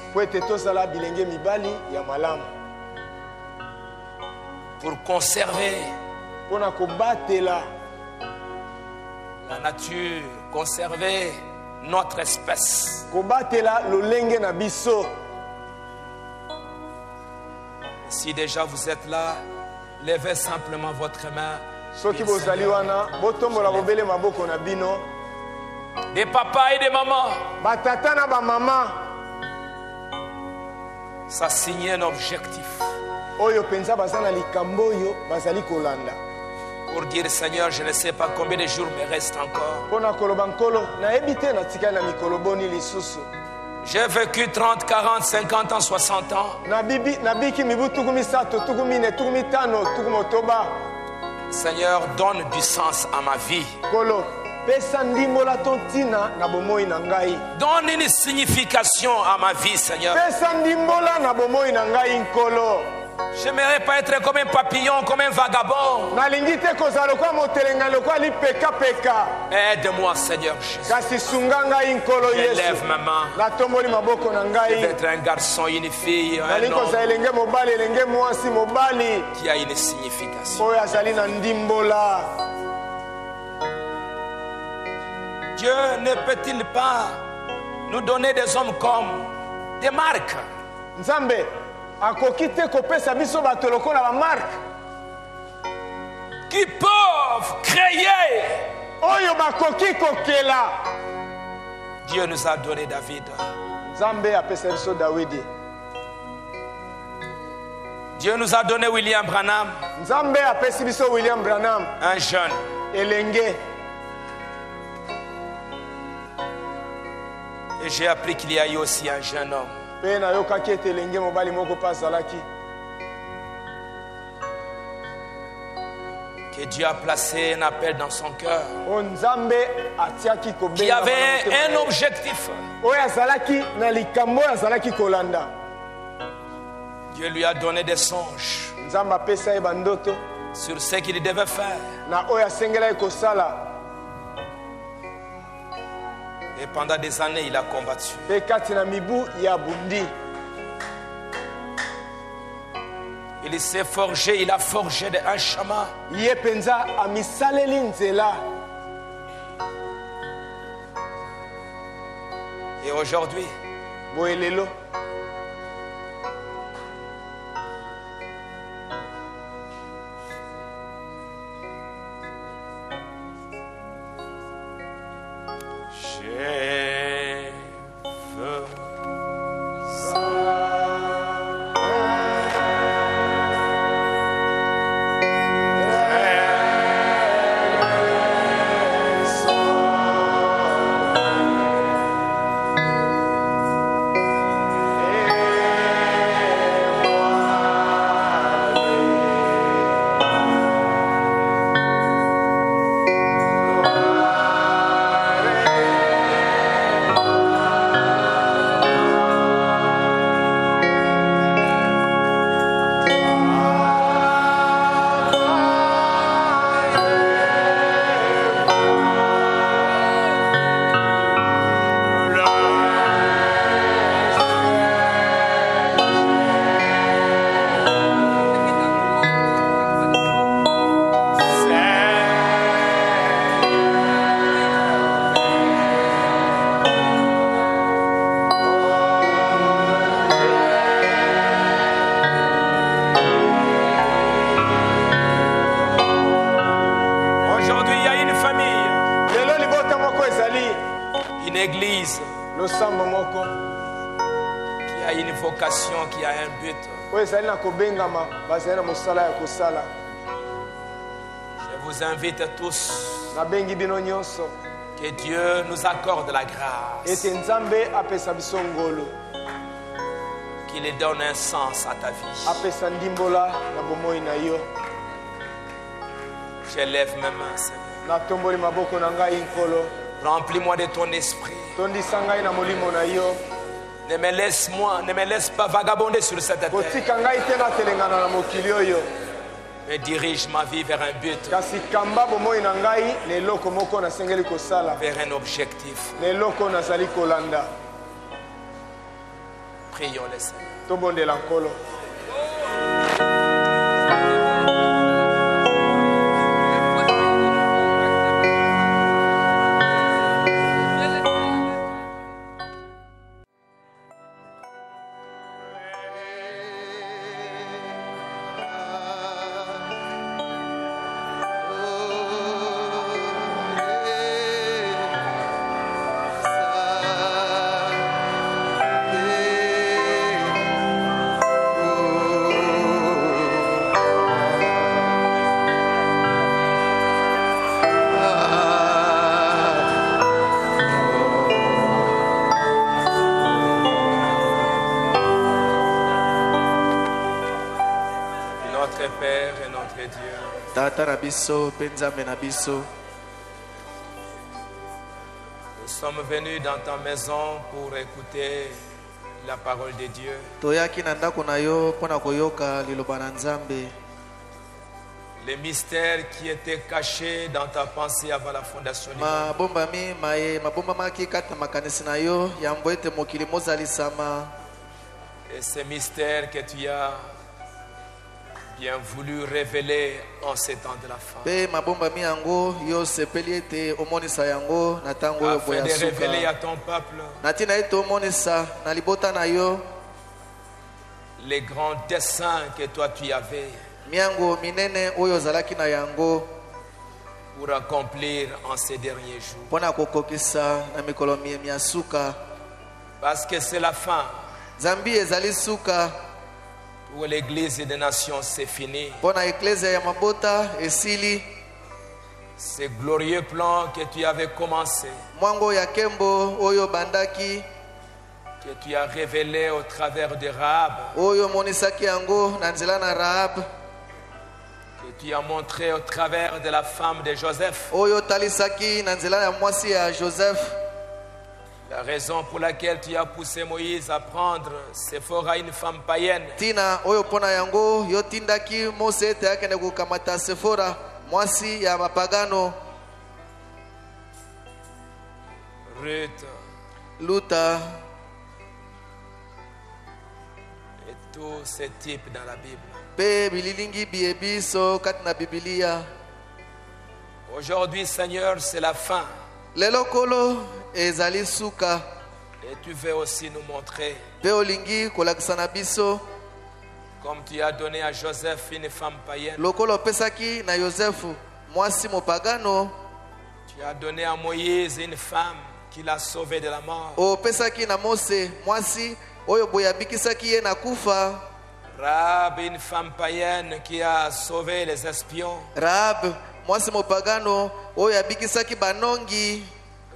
pour conserver la nature, conserver notre espèce. Si déjà vous êtes là, levez simplement votre main. Des papas et des mamans, ça signe un objectif pour dire Seigneur, je ne sais pas combien de jours me restent encore. J'ai vécu 30, 40, 50 ans, 60 ans. Seigneur, donne du sens à ma vie. Donne une signification à ma vie, Seigneur. Je n'aimerais pas être comme un papillon, comme un vagabond. Aide-moi, Seigneur Jésus. Je lève ma main. Je vais être un garçon, une fille, un homme qui a une signification. Dieu ne peut-il pas nous donner des hommes comme des marques? Qui peuvent créer. Dieu nous a donné David. Dieu nous a donné William Branham. Un jeune. Et j'ai appris qu'il y a eu aussi un jeune homme que Dieu a placé un appel dans son cœur, qui avait un objectif. Dieu lui a donné des songes sur ce qu'il devait faire. Et pendant des années, il a combattu. Il s'est forgé, il a forgé un chemin. Et aujourd'hui, qui a un but. Je vous invite tous que Dieu nous accorde la grâce, qu'il donne un sens à ta vie. Je lève mes mains, Seigneur. Remplis-moi de ton esprit. Ne me laisse pas vagabonder sur cette terre. Mais dirige ma vie vers un but, vers un objectif. Prions le Seigneur. Nous sommes venus dans ta maison pour écouter la parole de Dieu. Les mystères qui étaient cachés dans ta pensée avant la fondation du monde. Et ces mystères que tu as bien voulu révéler en ces temps de la fin. Afin de révéler à ton peuple les grands desseins que toi tu avais pour accomplir en ces derniers jours. Parce que c'est la fin. Pour l'église des nations, c'est fini. Ce glorieux plan que tu avais commencé, que tu as révélé au travers de Rahab, que tu as montré au travers de la femme de Joseph. La raison pour laquelle tu as poussé Moïse à prendre Séphora, une femme païenne, Ruth. Luta. Et tous ces types dans la Bible. Pe bililingi biebiso katina Biblia. Aujourd'hui, Seigneur, c'est la fin. Lelo kolo ezali suka. Et tu veux aussi nous montrer. Pe olingi kolakisa na biso. Comme tu as donné à Joseph une femme païenne. Lokolo pesaki na Yosefu mwasi mopagano. Tu as donné à Moïse une femme qui l'a sauvé de la mort. O pesaki na Mose mwasi oyo boya bikisaki ye na kufa. Rahab, une femme païenne qui a sauvé les espions. Rahab mwasi mopagano oyo abikisaki banongi.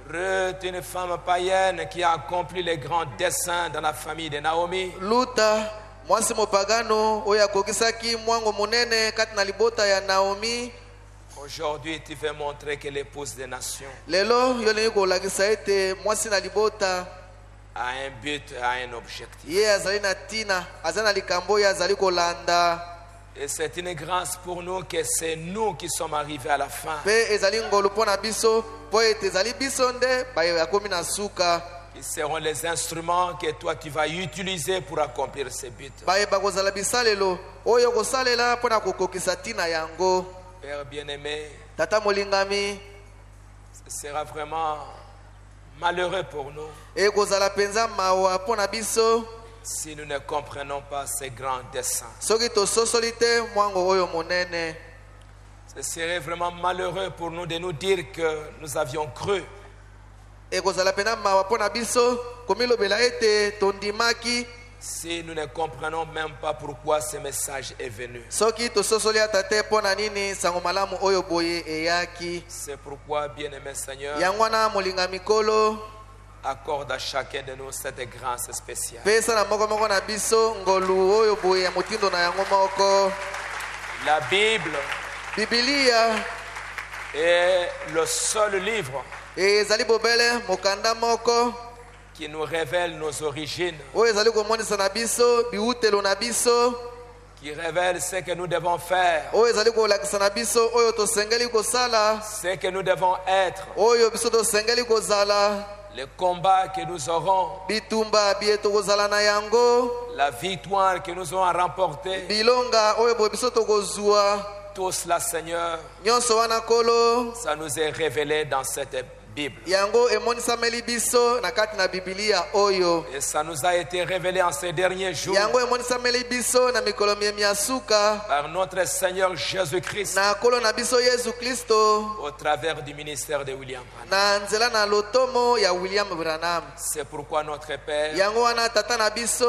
Ruth, une femme païenne qui a accompli les grands desseins dans la famille de Naomi. Luta mwasi mopagano oyo akokisaki mwango munene kati na libota ya Naomi. Aujourd'hui, tu veux montrer que l'épouse des nations lelo yolingi kolakisa ete mwasi na libota a un but, a un objectif. ye azali na tina azali na likambo oyo azali kolanda. Et c'est une grâce pour nous que c'est nous qui sommes arrivés à la fin. Pe ezali ngolu mpo na biso mpo ete ezali biso nde bakomi na suka. Qui seront les instruments que toi tu vas utiliser pour accomplir ces buts. Bakozala bisalelo oyo kosalela mpo na kokokisa tina yango. Père bien-aimé, tata molingami, ce sera vraiment malheureux pour nous ekozala penza mawa mpo na biso si nous ne comprenons pas ces grands desseins. soki tososoli te mwango oyo monene. Ce serait vraiment malheureux pour nous de nous dire que nous avions cru. Ekozala pena mawa mpo na biso komilobela ete tondimaki si nous ne comprenons même pas pourquoi ce message est venu. soki tososoli ata te mpo na nini sango malamu oyo boye eyaki. C'est pourquoi, bien-aimé Seigneur, yango wana molinga mikolo accorde à chacun de nous cette grâce spéciale. pesa na moko moko na biso ngolu oyo boye ya motindo na yango moko. La Bible Biblia est le seul livre ezali bobele mokanda moko qui nous révèle nos origines, oyo ezali komonisa na biso biutelo na biso, qui révèle ce que nous devons faire, oyo ezali kolakisa na biso oyo tosengeli kosala, ce que nous devons être, oyo biso tosengeli kozala, le combat que nous aurons, bitumba bie tokozala na yango, la victoire que nous aurons remportée. bilonga oyo boye biso tokozwa. Tout cela, Seigneur, nyonso wana kolo ça nous est révélé dans cette Bible. yango emonisameli biso na kati na Biblia oyo. Et ça nous a été révélé en ces derniers jours yango emonisameli biso na mikolo miemi ya suka par notre Seigneur Jésus-Christ na kolo na biso Yesu Kristo au travers du ministère de William Branham. na nzela na lotomo ya William Branham. C'est pourquoi notre Père, yango wana tata na biso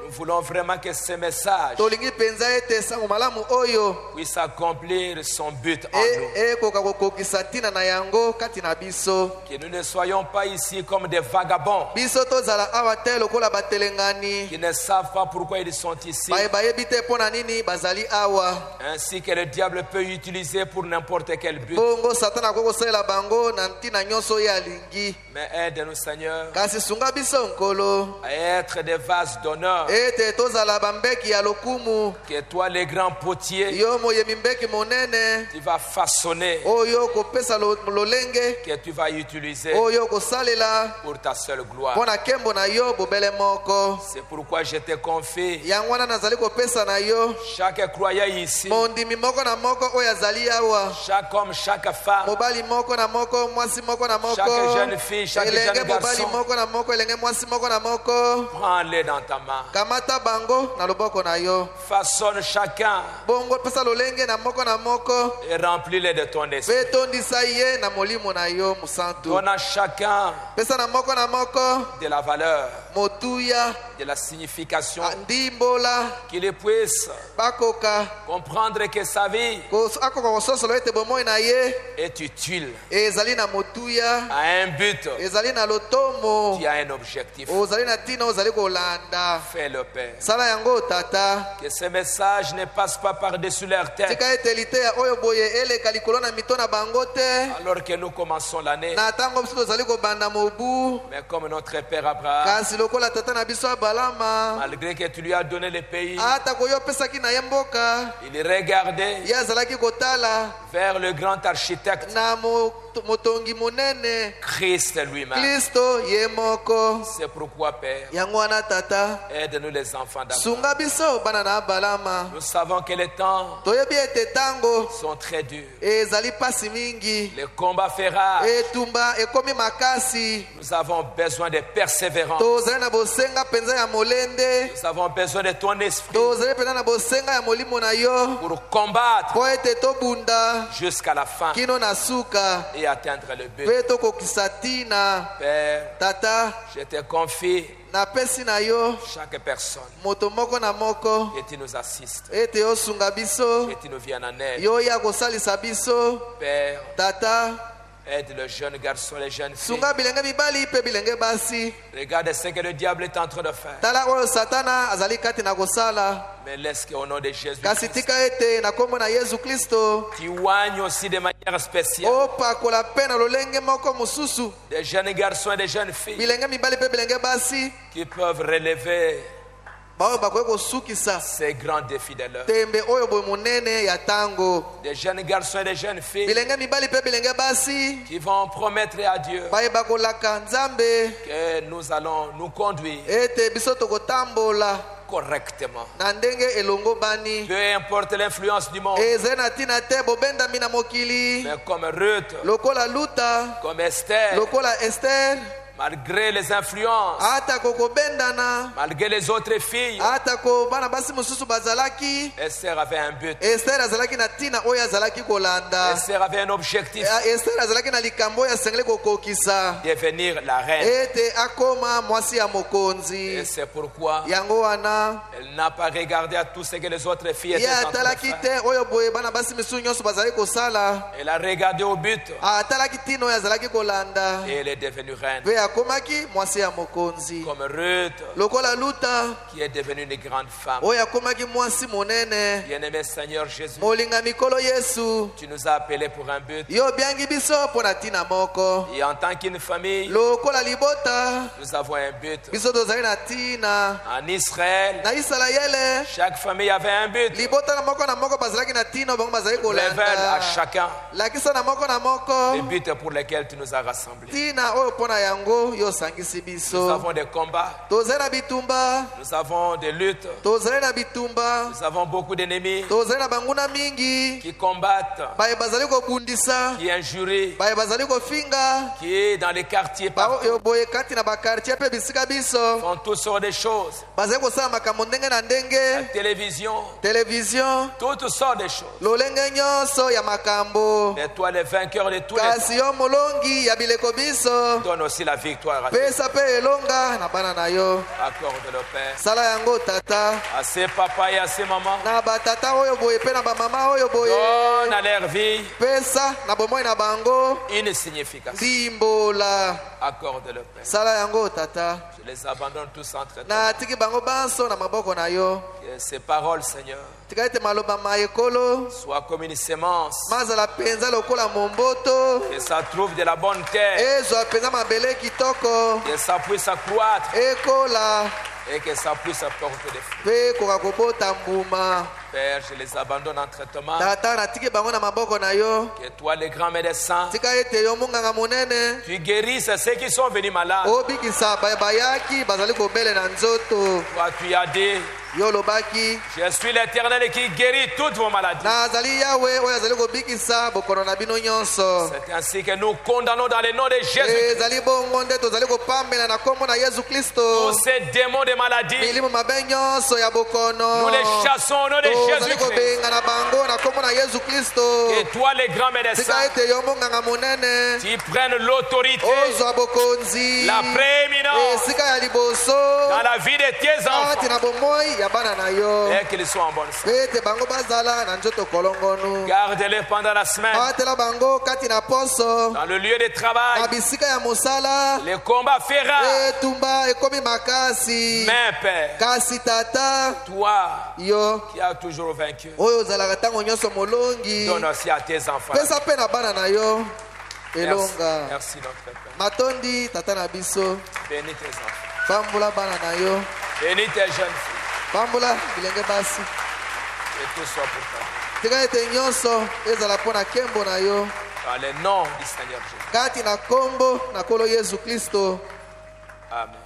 nous voulons vraiment que ce message tolingi penza ete sango malamu oyo puisse accomplir son but en nous. ekoka kokokisa tina na yango kati na biso. Que nous ne soyons pas ici comme des vagabonds biso tozala awa te lokola batelengani qui ne savent pas pourquoi ils sont ici, bayebi te mpo na nini bazali awa. ainsi que le diable peut utiliser pour n'importe quel but. bongo satana akoki kosalela bango na ntina nyonso oyo alingi. Mais aide-nous, Seigneur, kasi sunga biso nkolo à être des vases d'honneur. ete tozala bambeki ya lokumu. Que toi, le grand potier, yo moyemi mbeki monene tu vas façonner, oyo kopesa lolenge que tu vas utiliser oyo kosalela pour ta seule gloire. mpo na nkembo na yo bobele moko. C'est pourquoi je te confie yango wana nazali kopesa na yo chaque croyant ici, mondimi moko na moko oyo azali awa, chaque homme, chaque femme, mobali moko na moko, mwasi moko na moko, chaque jeune fille, chaque elenge jeune mobali garçon. moko na moko, elenge mwasi moko na moko. Prends-les dans ta main. kamata bango na loboko na yo, Façonne chacun bongo pesa lolenge na moko et remplis-les de ton esprit. mpe tondisa ye na molimo na yo mosantu. Donne à chacun pesa na moko de la valeur, motuya de la signification, ndimbola qu'il puisse bakoka comprendre que sa vie akoka kososolo ete bomoi na ye est utile, ezali na motuya, a un but, ezali na lotomo, qui a un objectif. ozali na ntina ozali kolanda. Fais-le, Père. sala yango tata, Que ce message ne passe pas par-dessus leur tête tika ete liteya oyo boye eleka likolo na mito na bango te alors que nous commençons l'année. na ntango biso tozali kobanda mobu. Mais comme notre Père Abraham, kasi lokola tata na biso abalama, malgré que tu lui as donné le pays, ata koyo opesaki na ye mboka, il regardait ye azalaki kotala vers le grand architecte na motongi monene. Christ lui-même. Kristo ye moko. C'est pourquoi, Père, yango wana tata, aide-nous les enfants d'Abraham. sunga biso bana na balama. Nous savons que les temps toyebi ete tango sont très durs. ezali pasi mingi. Les combats fait rage. Etumba ekomi makasi. Nous avons besoin de persévérance. Tozali na bosenga penza ya molende. Nous avons besoin de ton esprit Tozali penza na bosenga ya molimo na yo. pour combattre Po ete tobunda jusqu'à la fin kino na suka. et atteindre le but. Pe tokokisa tina. Père, Tata, je te confie na pesi na yo chaque personne moto moko na moko et tu nous assistes ete osunga biso et tu nous viens en aide. yo ya kosalisa biso. Père, Tata, aide le jeune garçon, les jeunes filles. sunga bilenge mibali pe bilenge basi. Regarde ce que le diable est en train de faire. Tala oyo satana azali kati na kosala. Mais laisse qu'au nom de Jésus, Kasi tika ete na kombo na Yesu Kristo tu oignes aussi de manière spéciale opakola pe na lolenge moko mosusu des jeunes garçons et des jeunes filles bilenge mibali pe bilenge basi qui peuvent relever baoyo bakoki kosukisa ces grands défis de l'heure. tembe oyo boye monene ya tango. Des jeunes garçons et des jeunes filles Bilenge mibali pe bilenge basi qui vont promettre à Dieu bayeba kolaka Nzambe que nous allons nous conduire ete biso tokotambola correctement. na ndenge elongo bani. Peu importe l'influence du monde, Ezali na tina te bobendami na mokili mais comme Ruth, lokola Luta, comme Esther, lokola Esther, malgré les influences, ata kokobendana, malgré les autres filles, ata ko bana basi mosusu bazalaki. Esther avait un but. Esther azalaki na tina oyo azalaki kolanda. Esther avait un objectif, Esther azalaki na likambo oyo asengeli kokokisa devenir la reine. ete akoma mwasi ya mokonzi. Et c'est pourquoi Yango wana elle n'a pas regardé à tout ce que les autres filles étaient ye en train de atalaki faire. te oyo boye bana basi misusu nyonso bazali kosala. Elle a regardé au but Atalaki tina oyo azalaki kolanda et elle est devenue reine. pe akomaki mwasi ya mokonzi. Comme Ruth, Lokola Luta qui est devenue une grande femme. oyo akomaki mwasi monene. Bien-aimé Seigneur Jésus, Molinga mikolo Yesu tu nous as appelés pour un but. yo biangi biso mpo na tina moko. Et en tant qu'une famille, Lokola libota nous avons un but. biso tozali na tina. En Israël, Na Isalaele chaque famille avait un but. libota na moko bazalaki na tina bango bazali Révèle à kolanda. chacun Lakisa na moko les moko buts pour lesquels tu nous as rassemblés. tina oyo mpo na yango yo osangisi Nous biso. avons des combats, Tozali na bitumba, nous avons des luttes, tozali na bitumba, nous avons beaucoup d'ennemis tozali na banguna mingi. qui combattent, Baye bazali kobundisa, qui injurient, baye bazali kofinga, qui dans les quartiers partout, baoyo boye kati na bakartier pe bisika biso font toutes sortes de choses. bazali kosala makambo ndenge na La ndenge. télévision, Television, toutes sortes de choses. lolenge nyonso ya makambo. Mais toi, le vainqueur de tous les Kasi yo molongi ya bileko biso, donne aussi la victoire à toi. pesa pe elonga na bana na yo. Accorde le Père Sala yango tata à ses papas et à ses mamans. na batata oyo boye pe na bamama oyo boye. Donne à leur vie Pesa na bomoi na bango une signification. ndimbola. Accorde le Père. Sala yango tata Je les abandonne tous entre toi. na tiki bango banso na maboko na yo. Que ces paroles, Seigneur, Tika ete maloba ma ekolo soient comme une sémence. mazala penza lokola momboto. Que ça trouve de la bonne terre. Ezwa penza mabele kitoko. Que ça puisse accroître. Ekola Et que ça puisse apporter des fruits. pe koka kobota mbuma. Père, je les abandonne entre tes mains. Tata na tiki bango na maboko na yo. Que toi, le grand médecin, Tika ete yo munganga monene tu guérisses ceux qui sont venus malades. obikisa bayaki bazali kobele na nzoto. Toi, tu as dit, Yo lobaki je suis l'Éternel qui guérit toutes vos maladies. nazali yawe oyo azali kobikisa bokono na bino nyonso. C'est ainsi que nous condamnons dans le nom de Jésus Ezali bongo nde tozali kopambela na kombo na Yesu Kristo. tous ces démons de maladie. Milimo mabe nyonso ya bokono Nous les chassons au nom de tozali Jésus-Christ. kobenga na bango na kombo na Yesu Kristo. Et toi, le grand médecin, Tika ete yo monganga monene tu prennes l'autorité, ozwa bokonzi la prééminence esika ya liboso dans la vie de tes kati enfants. na bomoi ya bana na yo. Et qu'ils soient en bonne santé. Pe ete bango bazala na nzoto kolongonu. Garde-les pendant la semaine, Batela bango kati na poso dans le lieu de na travail. bisika ya mosala. Les combats ferrants. Etumba ekomi makasi. Mais Père, Kasi tata toi yo qui as toujours vaincu, oyo ozalaka ntango nyonso molongi donne aussi à tes enfants. pesa mpe na bana na yo Merci, elonga. merci notre Père. Matondi tata na biso Bénis tes enfants. pambola bana na yo, Bénis tes jeunes filles. pambola bilenge basi. Et tout soit pour toi. Tika ete nyonso ezala mpo na nkembo na yo. Dans le nom du Seigneur Jésus. Kati na kombo na kolo Yesu Kristo. Amen.